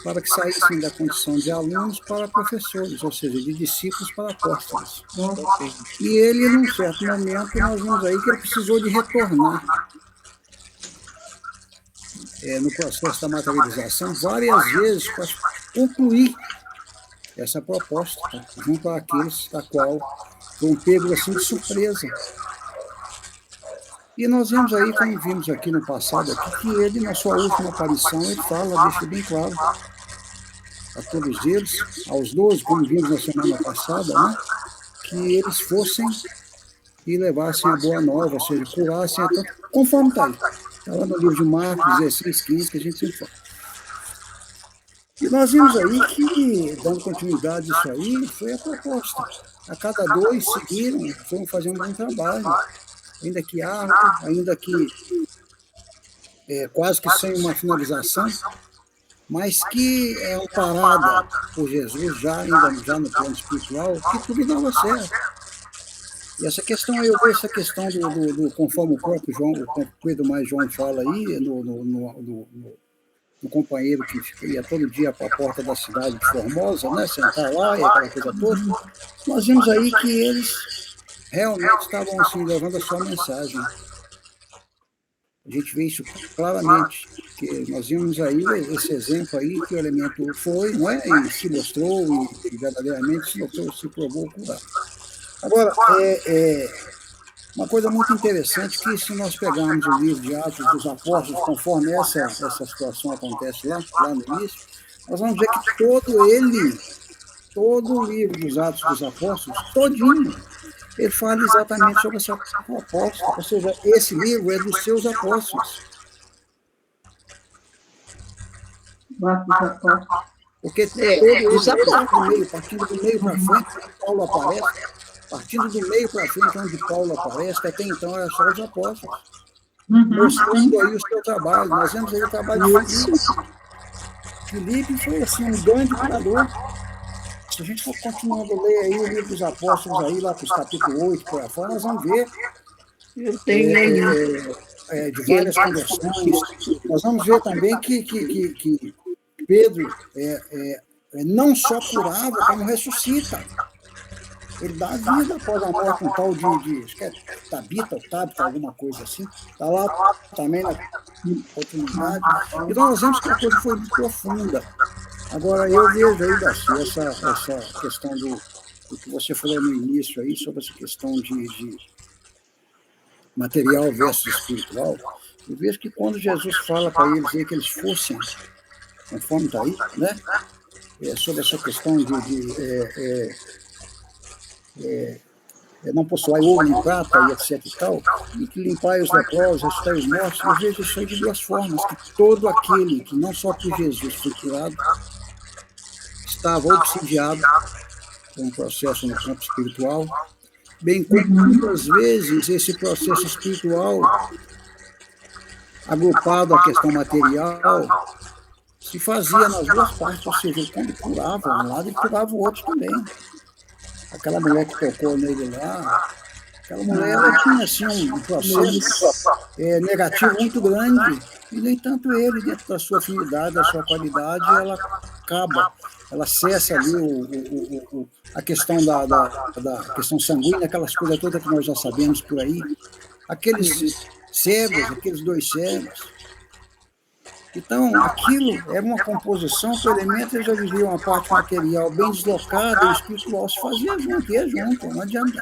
para que saíssem da condição de alunos para professores, ou seja, de discípulos para apóstolos. E ele, num certo momento, nós vimos aí que ele precisou de retornar no processo da materialização várias vezes para concluir essa proposta, junto àqueles da qual foram pegos assim de surpresa. E nós vemos aí, como vimos aqui no passado, aqui, que ele, na sua última aparição, ele fala, deixa bem claro a todos eles, aos 12, como vimos na semana passada, né, que eles fossem e levassem a boa nova, ou seja, curassem até, conforme está aí. Está lá no livro de Marcos 16, 15, que a gente sempre fala. E nós vimos aí que, dando continuidade a isso aí, foi a proposta. A cada 2 seguiram, foram fazer um bom trabalho. Ainda que árduo, ainda que quase que sem uma finalização, mas que é amparada por Jesus já no plano espiritual, que tudo dava certo. E essa questão aí, eu vejo essa questão do conforme o próprio João, o Pedro mais João fala aí, no companheiro que ia todo dia para a porta da cidade de Formosa, né, sentar lá e aquela coisa toda, nós vimos aí que eles realmente estavam assim, levando a sua mensagem. A gente vê isso claramente, que nós vimos aí esse exemplo aí, que o elemento foi, não é? E se mostrou, e verdadeiramente se provou curar. Agora, uma coisa muito interessante, que se nós pegarmos o livro de Atos dos Apóstolos, conforme essa situação acontece lá no início, nós vamos ver que todo o livro dos Atos dos Apóstolos, todinho, ele fala exatamente sobre essa proposta, ou seja, esse livro é dos seus apóstolos. Porque partindo do meio para frente, Paulo aparece, partindo do meio para frente, onde Paulo aparece, que até então era só os apóstolos, mostrando aí o seu trabalho. Nós vemos aí o trabalho de Filipe. Filipe foi assim, um grande curador. Se a gente for continuando a ler aí o livro dos apóstolos, aí, lá para os capítulo 8, por aí fora, nós vamos ver de várias conversões. Nós vamos ver também que Pedro não só curava, como ressuscita. Ele dá vida após a morte, um tal de acho que é Tabita ou Tabita, alguma coisa assim. Está lá também na oportunidade. Então nós vemos que a coisa foi muito profunda. Agora, eu vejo aí, Darcy, essa questão do que você falou no início aí, sobre essa questão de material versus espiritual. Eu vejo que quando Jesus fala para eles aí que eles fossem, conforme está aí, né? Sobre essa questão de não possuir ouro nem prata e etc e tal, e que limpai os leprosos, ressuscitai os mortos, eu vejo isso aí de duas formas, que todo aquele que não só por Jesus foi curado, estava obsidiado com um processo no campo espiritual, bem como muitas vezes esse processo espiritual, agrupado à questão material, se fazia nas duas partes, ou seja, quando curava um lado, ele curava o outro também. Aquela mulher que tocou nele lá, aquela mulher ela tinha assim, um processo negativo muito grande, e no entanto ele, dentro da sua afinidade, da sua qualidade, ela cessa ali a questão da questão sanguínea, aquelas coisas todas que nós já sabemos por aí, aqueles cegos, aqueles 2 cegos. Então, aquilo era uma composição que o elemento já vivia uma parte material bem deslocada e o espiritual se fazia junto, ia junto, não adianta.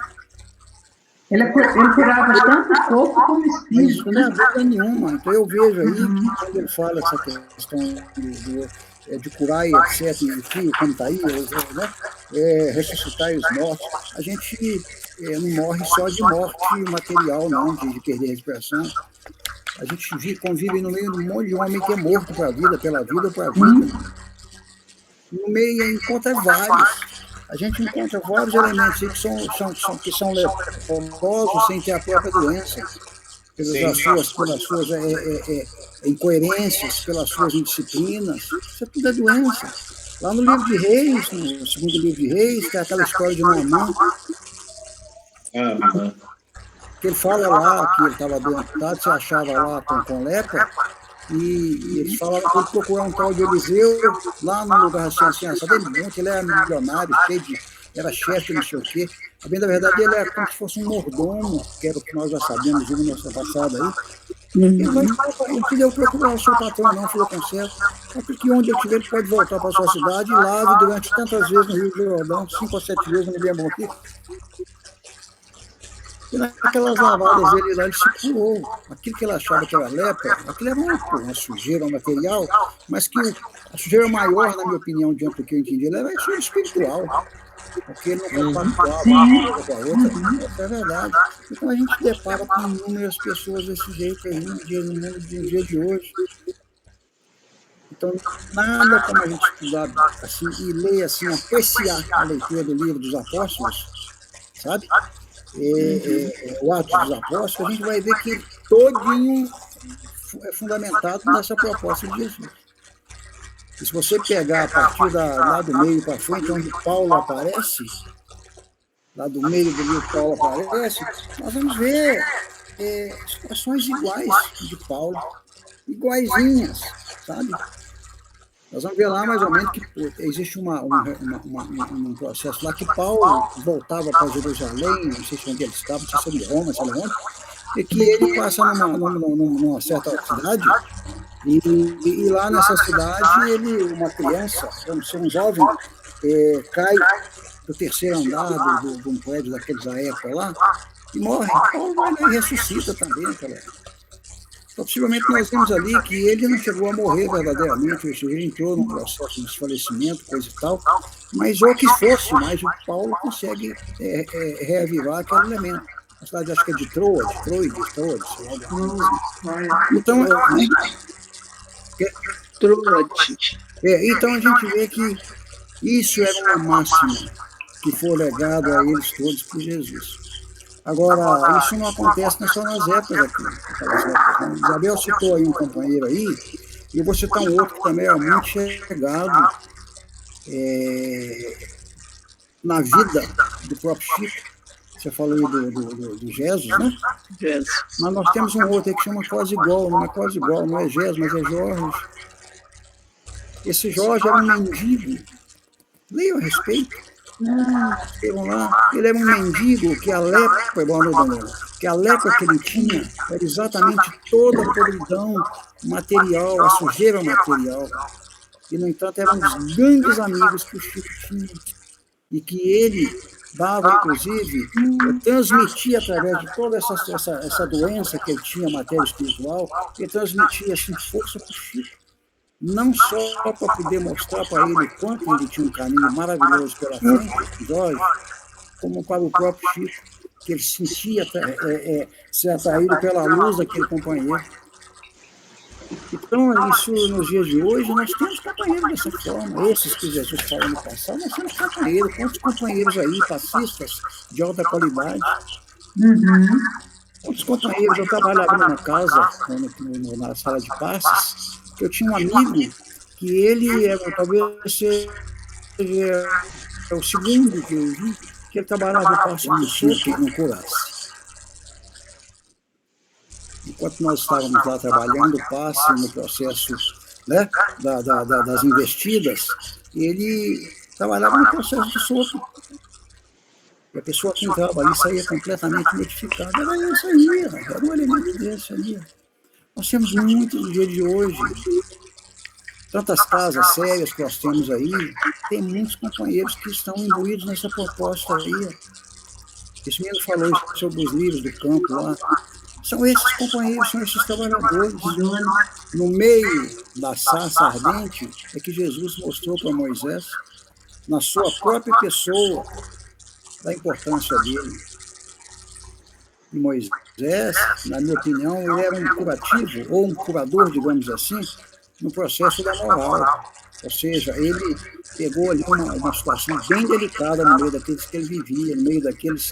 Ele curava tanto o corpo como o espírito. Isso não é dúvida nenhuma. Então, eu vejo aí que quando ele fala essa questão de curar e etc, enfim, como está aí, né? Ressuscitar os mortos, a gente não morre só de morte material, não, de perder a respiração. A gente convive no meio de um monte de homem que é morto para a vida, pela vida ou para a vida. No meio encontra vários. A gente encontra vários elementos que são leprosos sem ter a própria doença, pelas suas incoerências, pelas suas indisciplinas. Isso tudo é doença. Lá no livro de Reis, no segundo livro de Reis, tem aquela história de Naamã, que ele fala lá que ele estava doentado, se achava lá com lepra, e eles falaram que ele procurar um tal de Eliseu lá no lugar assim, dele, que ele era milionário, era chefe, não sei o quê. Bem, na verdade, ele era como se fosse um mordomo, que era o que nós já sabemos, viu, nessa passada aí. Ele deu procurar o seu patrão, não, falou com certo. Porque onde ele estiver, ele pode voltar para a sua cidade e lave durante tantas vezes no Rio de Jordão, 5 ou 7 vezes, não me lembro aqui. E naquelas lavadas ele lá, ele se curou. Aquilo que ele achava que era lepra, aquilo era uma sujeira, um material, mas que a sujeira maior, na minha opinião, diante do que eu entendi, ele era a sujeira espiritual. Porque ele não compactuava uma coisa com a outra, essa é a verdade. Então a gente depara com inúmeras pessoas desse jeito aí, no dia de hoje. Então, nada como a gente estudar assim, e ler, assim, apreciar a leitura do livro dos apóstolos, sabe? O Atos dos Apóstolos, a gente vai ver que todinho é fundamentado nessa proposta de Jesus. E se você pegar a partir lá do meio para frente, onde Paulo aparece, lá do meio do livro Paulo aparece, nós vamos ver situações iguais de Paulo, iguaizinhas, sabe? Nós vamos ver lá mais ou menos que existe um processo lá que Paulo voltava para Jerusalém, não sei se onde ele estava, não sei se ele Roma, sei lá onde, e que ele passa numa certa cidade, e lá nessa cidade, uma criança, vamos ser um jovem, cai do terceiro andar de um prédio daqueles da época lá, e morre. Paulo vai lá e ressuscita também aquela época. Então, possivelmente nós vemos ali que ele não chegou a morrer verdadeiramente, ou seja, ele entrou num processo de desfalecimento, coisa e tal, mas ou que fosse, mas o Paulo consegue reavivar aquele elemento. A cidade, acho que é de Troade, então, então a gente vê que isso era uma máxima que foi legado a eles todos por Jesus. Agora, isso não acontece só nas épocas aqui. Isabel citou aí um companheiro aí, e eu vou citar um outro que também é muito chegado na vida do próprio Chico. Você falou aí do Jesus, né? Jesus. Mas nós temos um outro aí que chama quase igual, não é Jesus, mas é Jorge. Esse Jorge era um mendigo. Leiam a respeito. Lá, ele era um mendigo que a lepra que ele tinha era exatamente toda a podridão material, a sujeira material. E, no entanto, eram os grandes amigos que o Chico tinha. E que ele dava, inclusive, transmitia através de toda essa doença que ele tinha, matéria espiritual, ele transmitia assim, força para o Chico. Não só para poder mostrar para ele quanto ele tinha um caminho maravilhoso pela frente, Jorge, como para o próprio Chico, que ele sentia ser atraído pela luz daquele companheiro. Então, isso nos dias de hoje, nós temos companheiros dessa forma, esses que Jesus falou no passado, nós temos companheiros, quantos companheiros aí, passistas, de alta qualidade. Quantos companheiros, eu trabalhava numa casa, na sala de passes, que eu tinha um amigo que ele era, talvez seja o segundo que eu vi, que ele trabalhava no passe do sul, no Curaço. Enquanto nós estávamos lá trabalhando o passe no processo, né, das investidas, ele trabalhava no processo de sopro. E a pessoa que entrava ali saía completamente modificada. Era isso aí, era um elemento desse ali. Nós temos muito no dia de hoje. Tantas casas sérias que nós temos aí, tem muitos companheiros que estão imbuídos nessa proposta aí. Esse menino falou sobre os livros do campo lá. São esses companheiros, são esses trabalhadores. No meio da sarça ardente é que Jesus mostrou para Moisés, na sua própria pessoa, da importância dele. de Moisés, na minha opinião, ele era um curativo, ou um curador, digamos assim, no processo da moral. Ou seja, ele pegou ali uma situação bem delicada no meio daqueles que ele vivia, no meio daqueles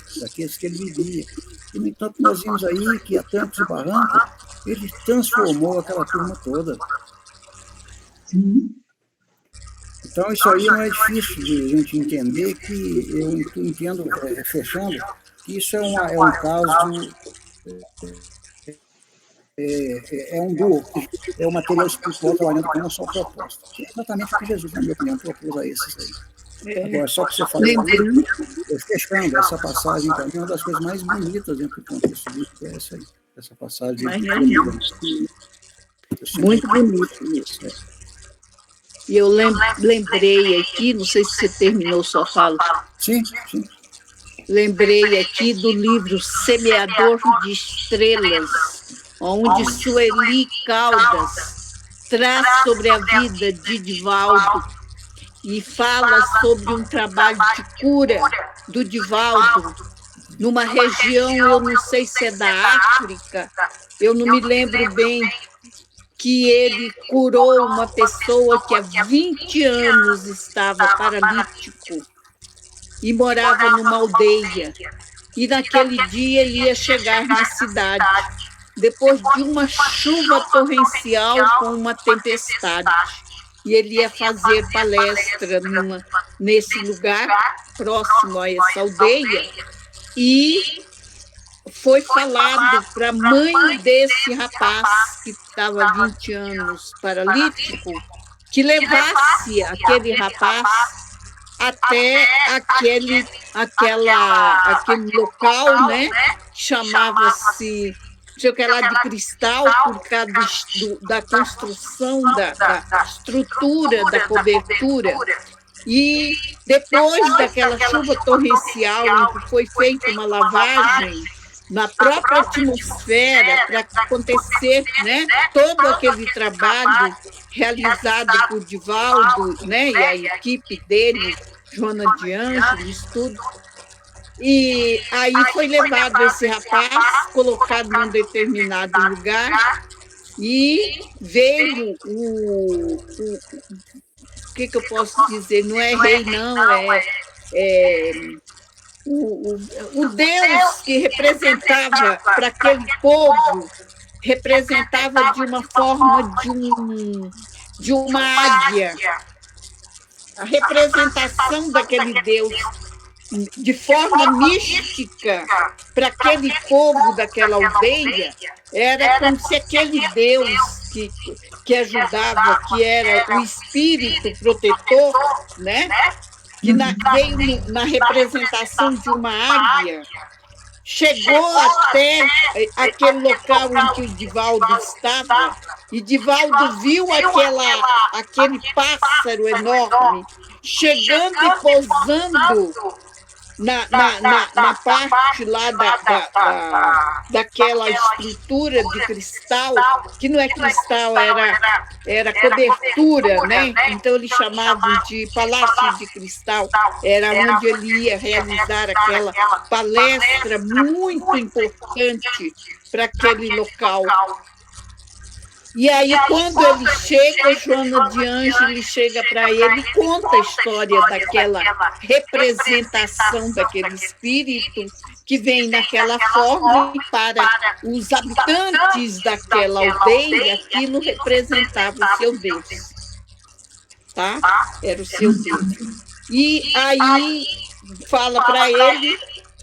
que ele vivia. E, no entanto, nós vimos aí que, a trancos e barrancos, ele transformou aquela turma toda. Então, isso aí não é difícil de a gente entender, que eu entendo, fechando, que isso é um caso, é um duo, é o material espiritual trabalhando com uma só proposta. Que é exatamente o que Jesus, na minha opinião, propôs a esses aí. Agora, só que você falou, fechando, essa passagem também é uma das coisas mais bonitas dentro do contexto bíblico, é essa aí, essa passagem. Muito bonito isso. E eu lembrei aqui, não sei se você terminou sua fala. Sim, sim. Lembrei aqui do livro Semeador de Estrelas, onde Sueli Caldas traz sobre a vida de Divaldo e fala sobre um trabalho de cura do Divaldo numa região, eu não sei se é da África, eu não me lembro bem, que ele curou uma pessoa que há 20 anos estava paralítico e morava numa aldeia. E naquele dia ele ia chegar na cidade, depois de uma chuva torrencial com uma tempestade. E ele ia fazer palestra nesse lugar, próximo a essa aldeia, e foi falado para a mãe desse rapaz, que estava há 20 anos paralítico, que levasse aquele rapaz até aquele local, né, que chamava-se, sei que lá, de cristal, por causa da construção da estrutura, da cobertura. E depois daquela chuva torrencial, em que foi feita uma lavagem na própria atmosfera para acontecer, né, todo aquele trabalho realizado por Divaldo, né, e a equipe dele, Joana de Ângeles, tudo. E aí foi levado esse rapaz, colocado num determinado lugar, e veio o que eu posso dizer? Não é rei, não, o Deus que representava para aquele povo, representava de uma forma de uma águia. A representação daquele Deus, de forma mística, para aquele povo daquela aldeia, era como se aquele Deus que ajudava, que era o espírito protetor, né? Que veio na representação de uma águia, chegou até aquele local em que o Divaldo estava, e Divaldo viu aquele pássaro enorme chegando e pousando na parte lá daquela estrutura de cristal, que não é cristal, era cobertura, né? Então eles chamavam de Palácio de Cristal, era onde ele ia realizar aquela palestra muito importante para aquele local. E aí, quando ele chega, Joana de Ângeles chega para ele e conta a história daquela representação daquele espírito que vem naquela forma, e para os habitantes daquela aldeia, aquilo representava o seu Deus. Tá? Era o seu Deus. E aí fala para ele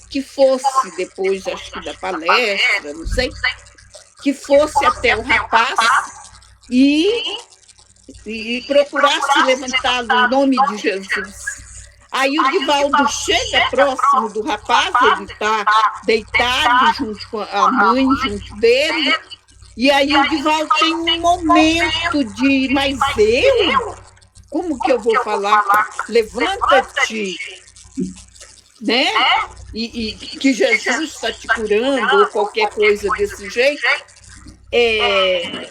que fosse, depois, acho que da palestra, não sei, que fosse até o rapaz e procurasse levantá-lo em nome de Jesus. Aí o Divaldo chega próximo do rapaz, ele está deitado junto com a mãe, junto dele, e aí o Divaldo tem um momento de, mas eu? Como que eu vou falar? Levanta-te, né? E que Jesus está te curando, ou qualquer coisa desse jeito.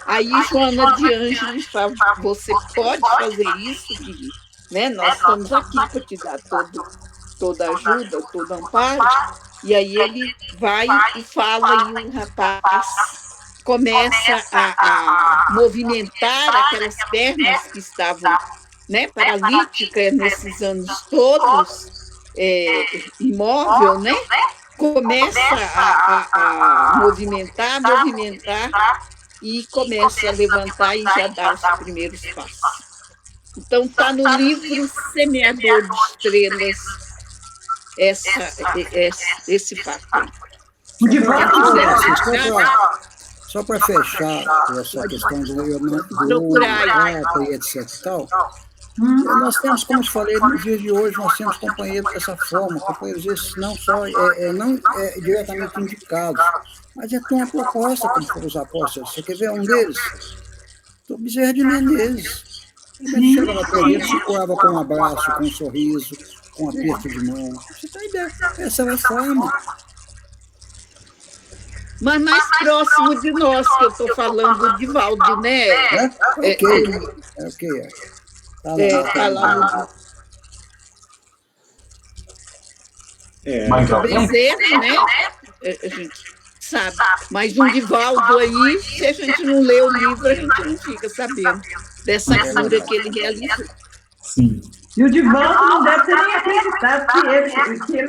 Aí Joana de Ângeles fala, você pode fazer isso, né? Nós estamos aqui para te dar toda ajuda, todo amparo. E aí ele vai e fala, e o rapaz começa a movimentar aquelas pernas que estavam, né, paralíticas nesses anos todos, imóvel, né? Começa a movimentar, e começa a levantar e já dá os primeiros passos. Então, está no livro Semeador de Estrelas esse fato. Só para fechar essa questão do prata e etc. e tal, nós temos, como eu te falei, nos dias de hoje, nós temos companheiros dessa forma, companheiros esses não só não diretamente indicados, mas tem uma proposta, como foram os apóstolos. Você quer ver um deles? O Bezerra de Menezes. Ele chega na teoria, se curava com um abraço, com um sorriso, com um aperto de mão. Você tem ideia? Essa é a forma. Mas mais próximo de nós, que eu estou falando, o Divaldo, né? Ok. Tá lá. Mais O alguém? Bezerra, né? A gente sabe. Mas um Divaldo aí, se a gente não lê o livro, a gente não fica sabendo dessa cura que ele realizou. Sim. E o Divaldo não deve ter nem acreditado que ele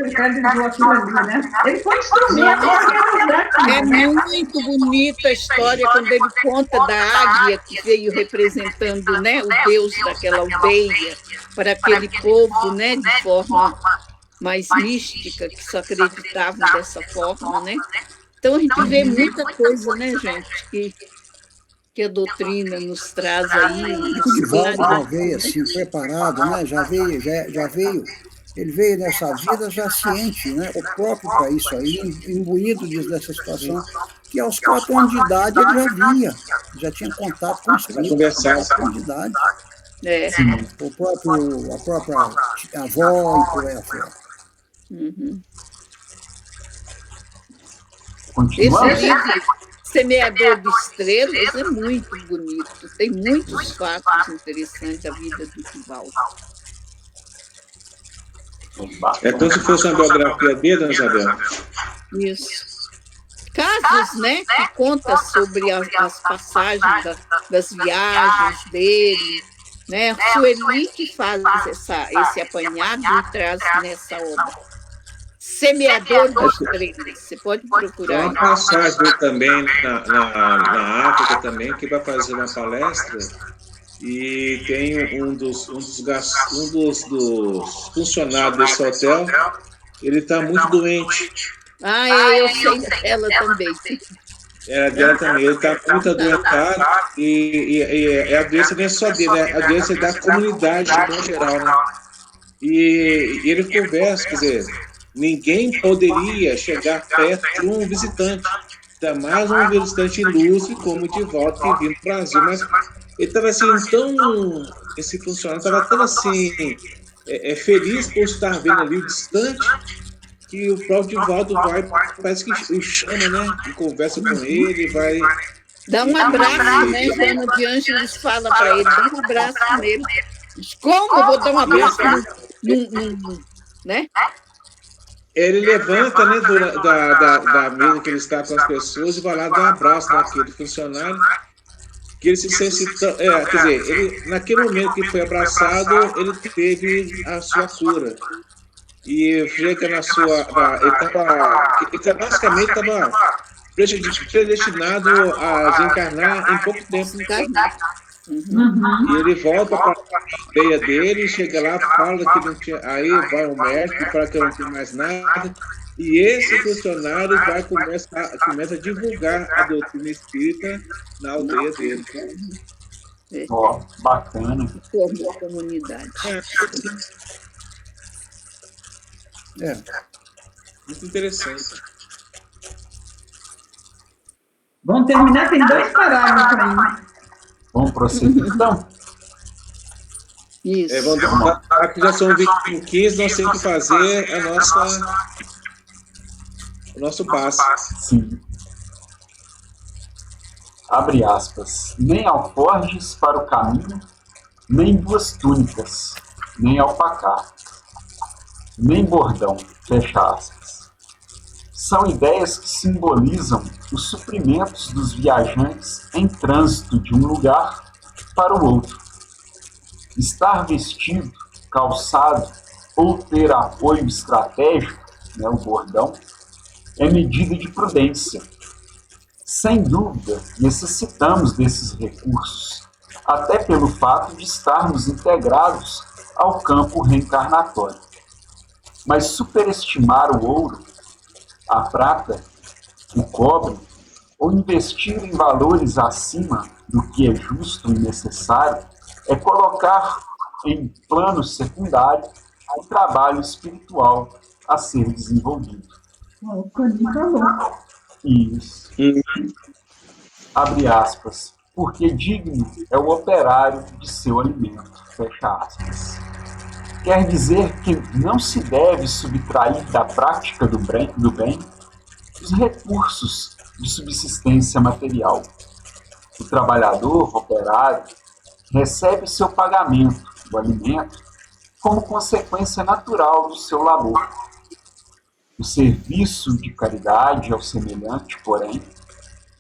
realizou aquilo ali, né? Ele foi instrumento para realizar aquilo. É muito bonita a história quando ele conta da águia que veio representando, né, o Deus daquela aldeia para aquele povo, né, de forma mais mística, que só acreditavam dessa forma, né? Então a gente vê muita coisa, né, gente, que a doutrina nos traz aí. O Divaldo já veio assim, preparado, né? Já veio. Ele veio nessa vida já ciente, né? O próprio para isso aí, imbuído dessa situação, que aos 4 anos de idade ele já via, já tinha contato com isso. Conversar. Aos 4 anos de idade. A própria avó e por aí afora. Continuamos? Esse livro, Semeador de Estrelas, é muito bonito. Tem muitos fatos interessantes da vida do Divaldo. É como se fosse uma biografia dele, Dona Isabel? Isso. Casos, né, que conta sobre as passagens das viagens dele, né? A Sueli que faz esse apanhado e traz nessa obra. Semeador de Estrelas. Você pode procurar. Tem uma passagem dele também na África também, que vai fazer uma palestra, e tem um dos funcionários desse hotel, ele está muito doente. Eu sei dela também. É dela também, ele está muito adoentado, e a doença não é só dele, a doença é da comunidade no geral, né? E ele conversa, quer dizer, ninguém poderia chegar perto de um visitante, ainda mais um visitante ilustre como o Divaldo, que vindo do Brasil. Mas ele estava assim, esse funcionário estava tão assim, feliz por estar vendo ali o distante, que o próprio Divaldo vai, parece que o chama, né? E conversa com ele, vai. Dá um abraço, né? Joana de Ângeles fala para ele, dá um abraço nele. Como eu vou dar um abraço né? Ele levanta, né, da mesa que ele está com as pessoas e vai lá dar um abraço naquele funcionário, que ele se sente... quer dizer, ele, naquele momento que foi abraçado, ele teve a sua cura. E chega na sua... Ele basicamente estava predestinado a desencarnar em pouco tempo. E ele volta para a aldeia dele, chega lá, fala que não tinha. Aí vai o médico e fala que não tem mais nada. E esse funcionário começa a divulgar a doutrina espírita na aldeia dele. Bacana. Formou a comunidade. Muito interessante. Vamos terminar, tem 2 parágrafos aí. Vamos prosseguir, então? Isso. Vamos dar que já são 15, nós temos que fazer o nosso passo. Sim. Abre aspas. Nem alforjes para o caminho, nem 2 túnicas, nem alpacar, nem bordão, fecha aspas. São ideias que simbolizam os suprimentos dos viajantes em trânsito de um lugar para o outro. Estar vestido, calçado ou ter apoio estratégico, o bordão, é medida de prudência. Sem dúvida, necessitamos desses recursos, até pelo fato de estarmos integrados ao campo reencarnatório. Mas superestimar o ouro, a prata, o cobre, ou investir em valores acima do que é justo e necessário, é colocar em plano secundário o trabalho espiritual a ser desenvolvido. O Cani falou. Isso. Abre aspas. Porque digno é o operário de seu alimento. Fecha aspas. Quer dizer que não se deve subtrair da prática do bem os recursos de subsistência material. O trabalhador, operário, recebe seu pagamento, o alimento, como consequência natural do seu labor. O serviço de caridade ao semelhante, porém,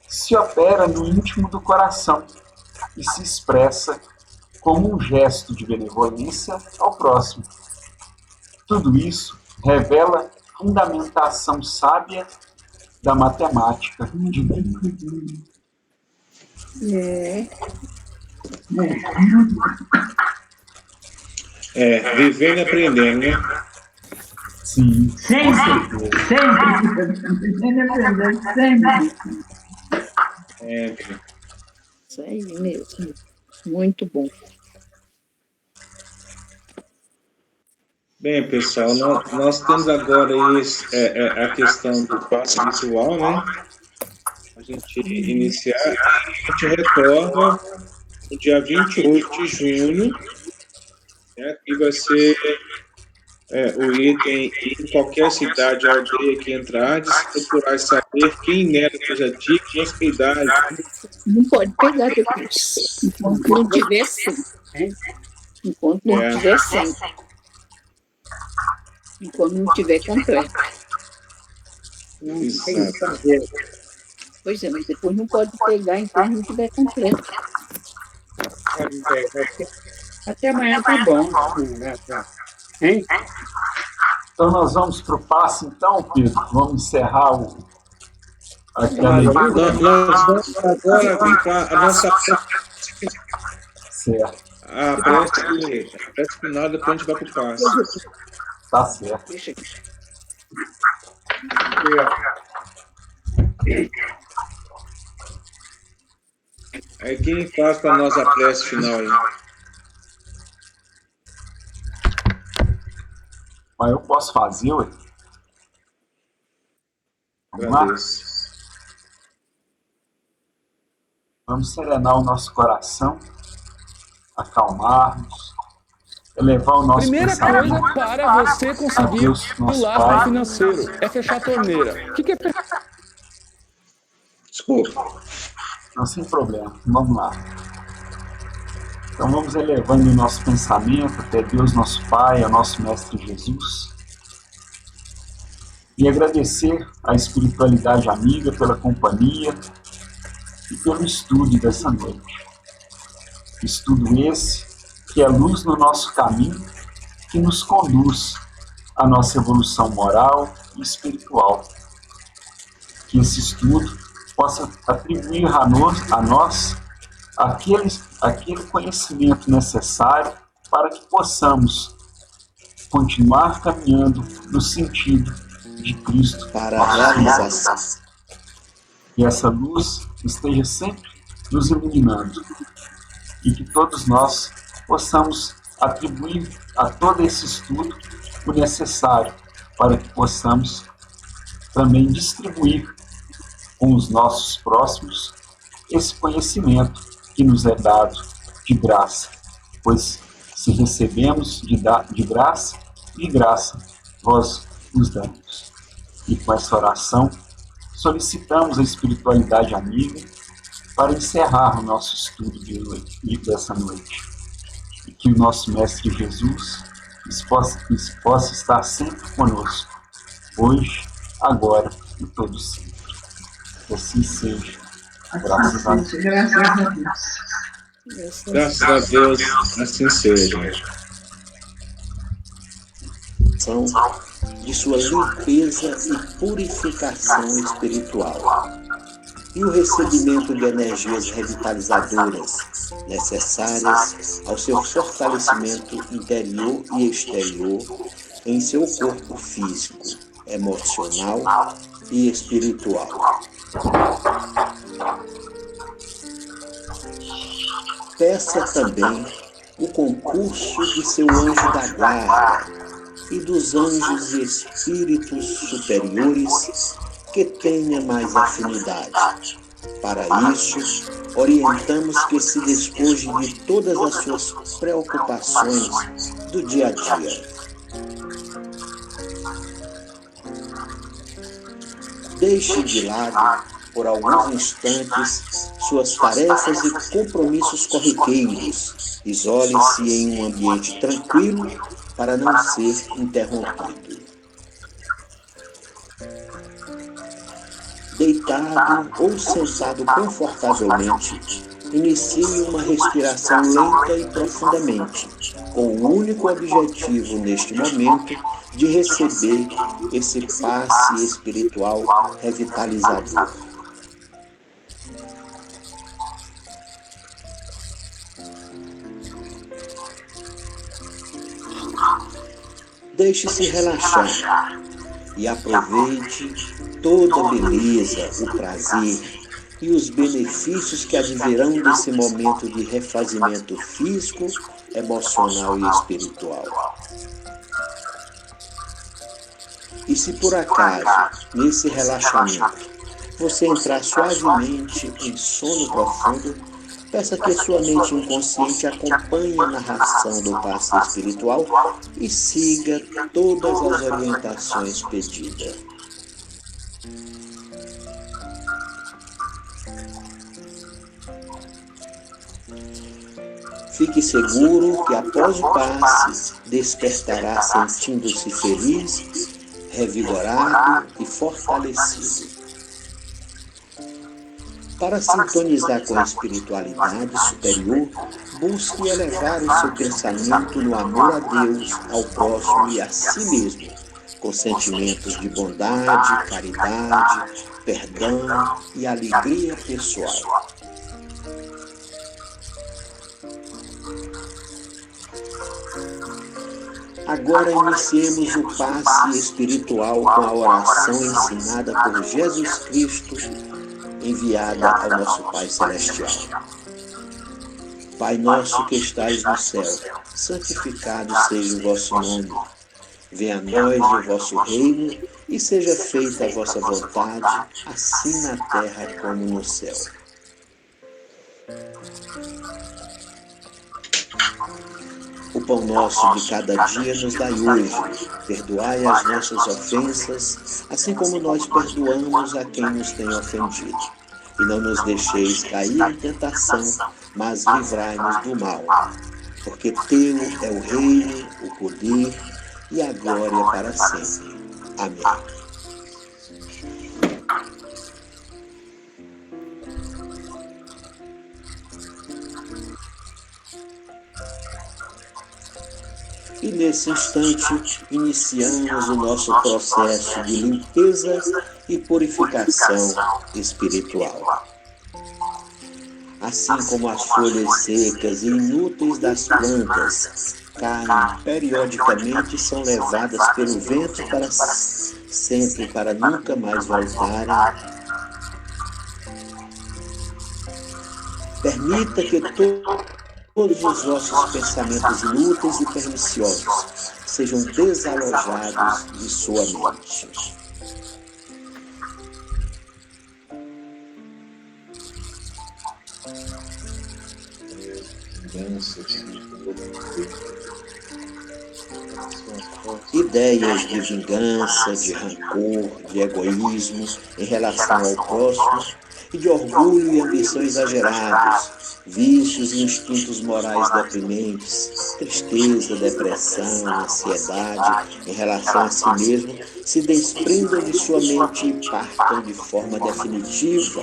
se opera no íntimo do coração e se expressa como um gesto de benevolência ao próximo. Tudo isso revela fundamentação sábia da matemática divina. Vivendo e aprendendo, né? Sim. Sempre. Isso aí mesmo. Muito bom. Bem, pessoal, nós temos agora a questão do passe visual, né? A gente iniciar, a gente retorna no dia 28 de junho, né? Que vai ser o item em qualquer cidade, aldeia que entrardes, procurar saber quem nela seja digno, hospedagem. Não pode pegar depois. Enquanto não tiver sem. Enquanto não tiver sem. Enquanto não tiver completo. Pois é, mas depois não pode pegar enquanto não tiver completo. Até amanhã tá bom. Hein? Então nós vamos para o passe, então, Pedro. Vamos encerrar aquela... Nós vamos agora vir para a nossa... Certo. A prece final, depois a gente vai para o passe. Tá certo. Deixa aqui. Aí quem faz para nós a prece final aí? Mas eu posso fazer, ué? Vamos lá? Vamos serenar o nosso coração, acalmarmos, elevar o nosso Primeira pensamento. coisa para você conseguir Deus, o nosso lastro Pai. financeiro é fechar a torneira. O que é fechar? Desculpa. Não, sem problema. Vamos lá. Então vamos elevando o nosso pensamento até Deus, nosso Pai, ao nosso Mestre Jesus. E agradecer à espiritualidade amiga pela companhia e pelo estudo dessa noite. Estudo esse que é luz no nosso caminho, que nos conduz à nossa evolução moral e espiritual. Que esse estudo possa atribuir a nós aquele conhecimento necessário para que possamos continuar caminhando no sentido de Cristo. Para a realização. Que essa luz esteja sempre nos iluminando e que todos nós possamos atribuir a todo esse estudo o necessário para que possamos também distribuir com os nossos próximos esse conhecimento que nos é dado de graça, pois se recebemos de graça, de graça vós nos damos. E com essa oração, solicitamos a espiritualidade amiga para encerrar o nosso estudo dessa noite. E que o nosso Mestre Jesus possa estar sempre conosco, hoje, agora e todo sempre. Que assim seja. Graças a Deus. Graças a Deus, assim seja. De sua limpeza e purificação espiritual, e o recebimento de energias revitalizadoras necessárias ao seu fortalecimento interior e exterior em seu corpo físico, emocional e espiritual. Peça também o concurso de seu anjo da guarda e dos anjos e espíritos superiores que tenha mais afinidade. Para isso, orientamos que se despoje de todas as suas preocupações do dia a dia. Deixe de lado, por alguns instantes, suas tarefas e compromissos corriqueiros. Isole-se em um ambiente tranquilo para não ser interrompido. Deitado ou sentado confortavelmente, inicie uma respiração lenta e profundamente, com o único objetivo neste momento de receber esse passe espiritual revitalizador. Deixe-se relaxar e aproveite toda a beleza, o prazer e os benefícios que advirão desse momento de refazimento físico, emocional e espiritual. E se por acaso, nesse relaxamento, você entrar suavemente em sono profundo, peça que sua mente inconsciente acompanhe a narração do passe espiritual e siga todas as orientações pedidas. Fique seguro que após o passe, despertará sentindo-se feliz, revigorado e fortalecido. Para sintonizar com a espiritualidade superior, busque elevar o seu pensamento no amor a Deus, ao próximo e a si mesmo, com sentimentos de bondade, caridade, perdão e alegria pessoal. Agora iniciemos o passe espiritual com a oração ensinada por Jesus Cristo, enviada ao nosso Pai Celestial. Pai nosso que estais no céu, santificado seja o vosso nome. Venha a nós o vosso reino e seja feita a vossa vontade, assim na terra como no céu. O pão nosso de cada dia nos dai hoje. Perdoai as nossas ofensas, assim como nós perdoamos a quem nos tem ofendido. E não nos deixeis cair em tentação, mas livrai-nos do mal. Porque teu é o reino, o poder e a glória para sempre. Amém. E nesse instante, iniciamos o nosso processo de limpeza e purificação espiritual. Assim como as folhas secas e inúteis das plantas caem periodicamente e são levadas pelo vento para sempre, para nunca mais voltarem, permita que todos os vossos pensamentos inúteis e perniciosos sejam desalojados de sua mente. Ideias de vingança, de rancor, de egoísmo em relação ao próximo e de orgulho e ambição exagerados, vícios e instintos morais deprimentes, tristeza, depressão, ansiedade em relação a si mesmo, se desprendam de sua mente e partam de forma definitiva,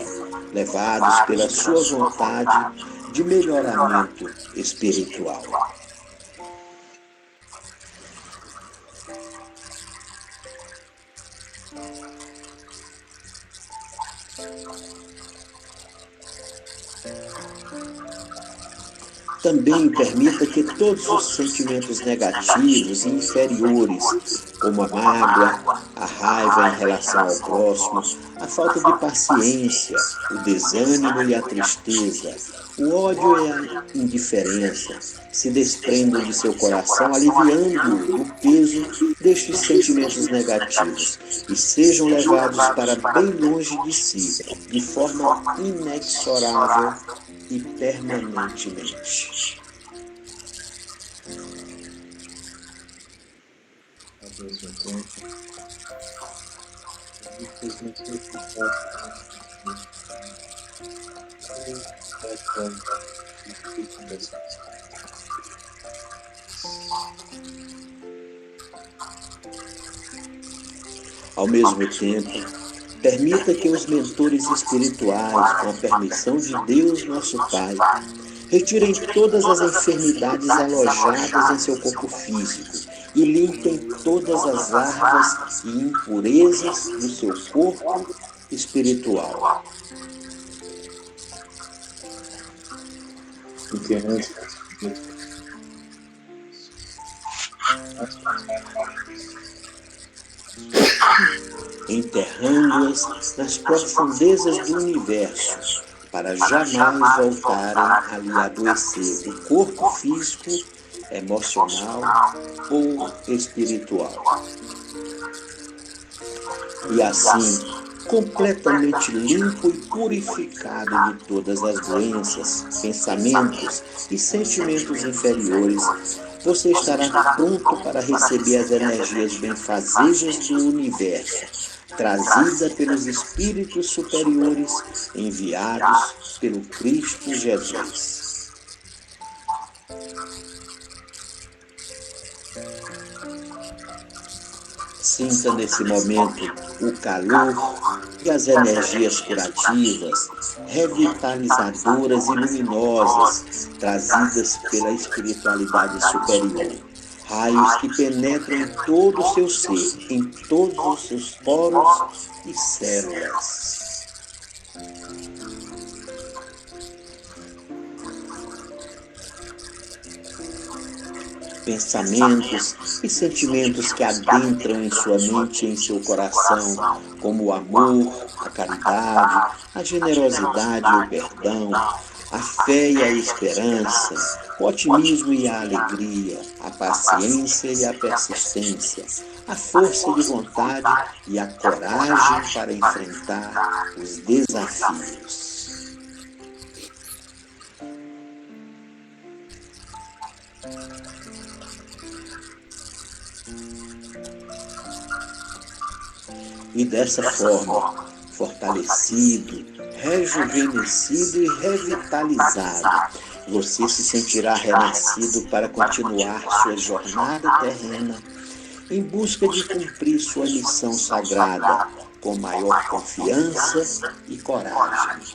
levados pela sua vontade de melhoramento espiritual. Também permita que todos os sentimentos negativos e inferiores, como a mágoa, a raiva em relação ao próximo, a falta de paciência, o desânimo e a tristeza, o ódio e a indiferença, se desprendam de seu coração, aliviando o peso destes sentimentos negativos e sejam levados para bem longe de si, de forma inexorável e permanentemente. Ao mesmo tempo, permita que os mentores espirituais, com a permissão de Deus, nosso Pai, retirem todas as enfermidades alojadas em seu corpo físico e limpem todas as larvas e impurezas do seu corpo espiritual. Enterrando-as nas profundezas do universo, para jamais voltarem a lhe adoecer o corpo físico, emocional ou espiritual. E assim, completamente limpo e purificado de todas as doenças, pensamentos e sentimentos inferiores, você estará pronto para receber as energias benfazejas do universo, trazida pelos espíritos superiores enviados pelo Cristo Jesus. Sinta nesse momento o calor e as energias curativas, revitalizadoras e luminosas, trazidas pela espiritualidade superior. Raios que penetram em todo o seu ser, em todos os seus poros e células. Pensamentos e sentimentos que adentram em sua mente e em seu coração, como o amor, a caridade, a generosidade e o perdão, a fé e a esperança, o otimismo e a alegria, a paciência e a persistência, a força de vontade e a coragem para enfrentar os desafios. E dessa forma, fortalecido, rejuvenescido e revitalizado, você se sentirá renascido para continuar sua jornada terrena em busca de cumprir sua missão sagrada com maior confiança e coragem.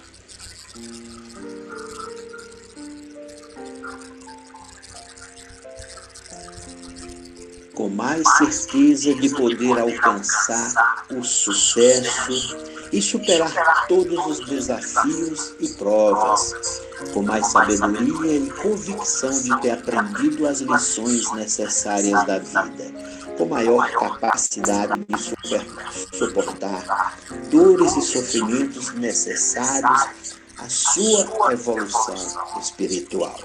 Com mais certeza de poder alcançar o sucesso e superar todos os desafios e provas, com mais sabedoria e convicção de ter aprendido as lições necessárias da vida, com maior capacidade de suportar dores e sofrimentos necessários à sua evolução espiritual.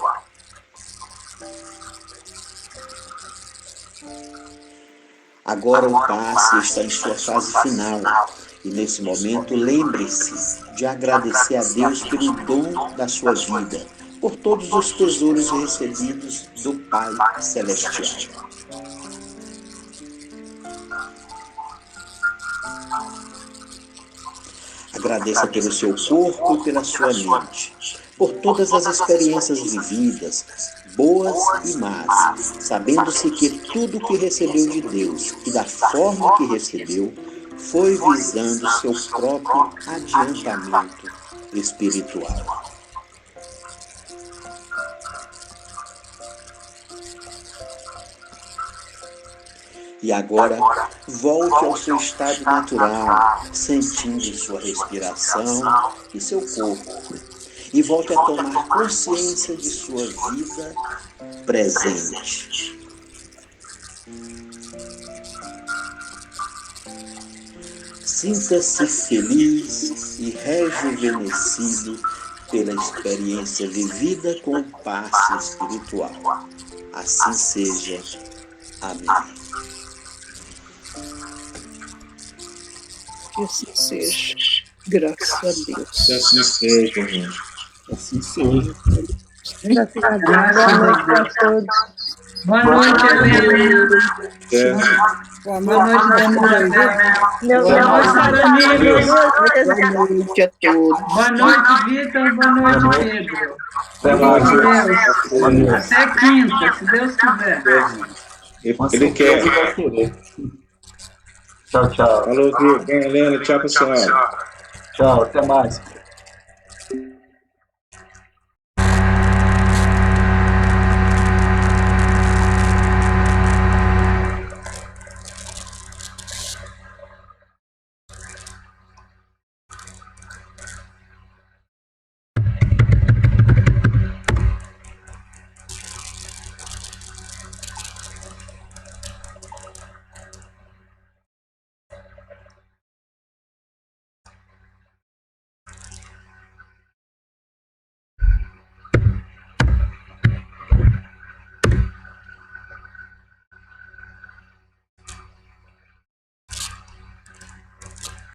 Agora o passe está em sua fase final e nesse momento lembre-se de agradecer a Deus pelo dom da sua vida, por todos os tesouros recebidos do Pai Celestial. Agradeça pelo seu corpo e pela sua mente, por todas as experiências vividas, boas e más, sabendo-se que tudo que recebeu de Deus e da forma que recebeu foi visando seu próprio adiantamento espiritual. E agora, volte ao seu estado natural, sentindo sua respiração e seu corpo. E volte a tomar consciência de sua vida presente. Sinta-se feliz e rejuvenescido pela experiência vivida com o passe espiritual. Assim seja. Amém. Que assim seja. Graças a Deus. Que assim seja, irmão. Assim seja. Graças a Deus. Boa noite a todos. Boa noite, Helena. Boa noite, Boa noite, Danilo. Boa noite a todos. Boa noite, Vitor. Boa noite, Pedro. Até mais. Deus. Até quinta, se Deus quiser. Ele quer. Vai querer. Tchau, tchau. Falou, Helena. Tchau, pessoal. Tchau, até mais.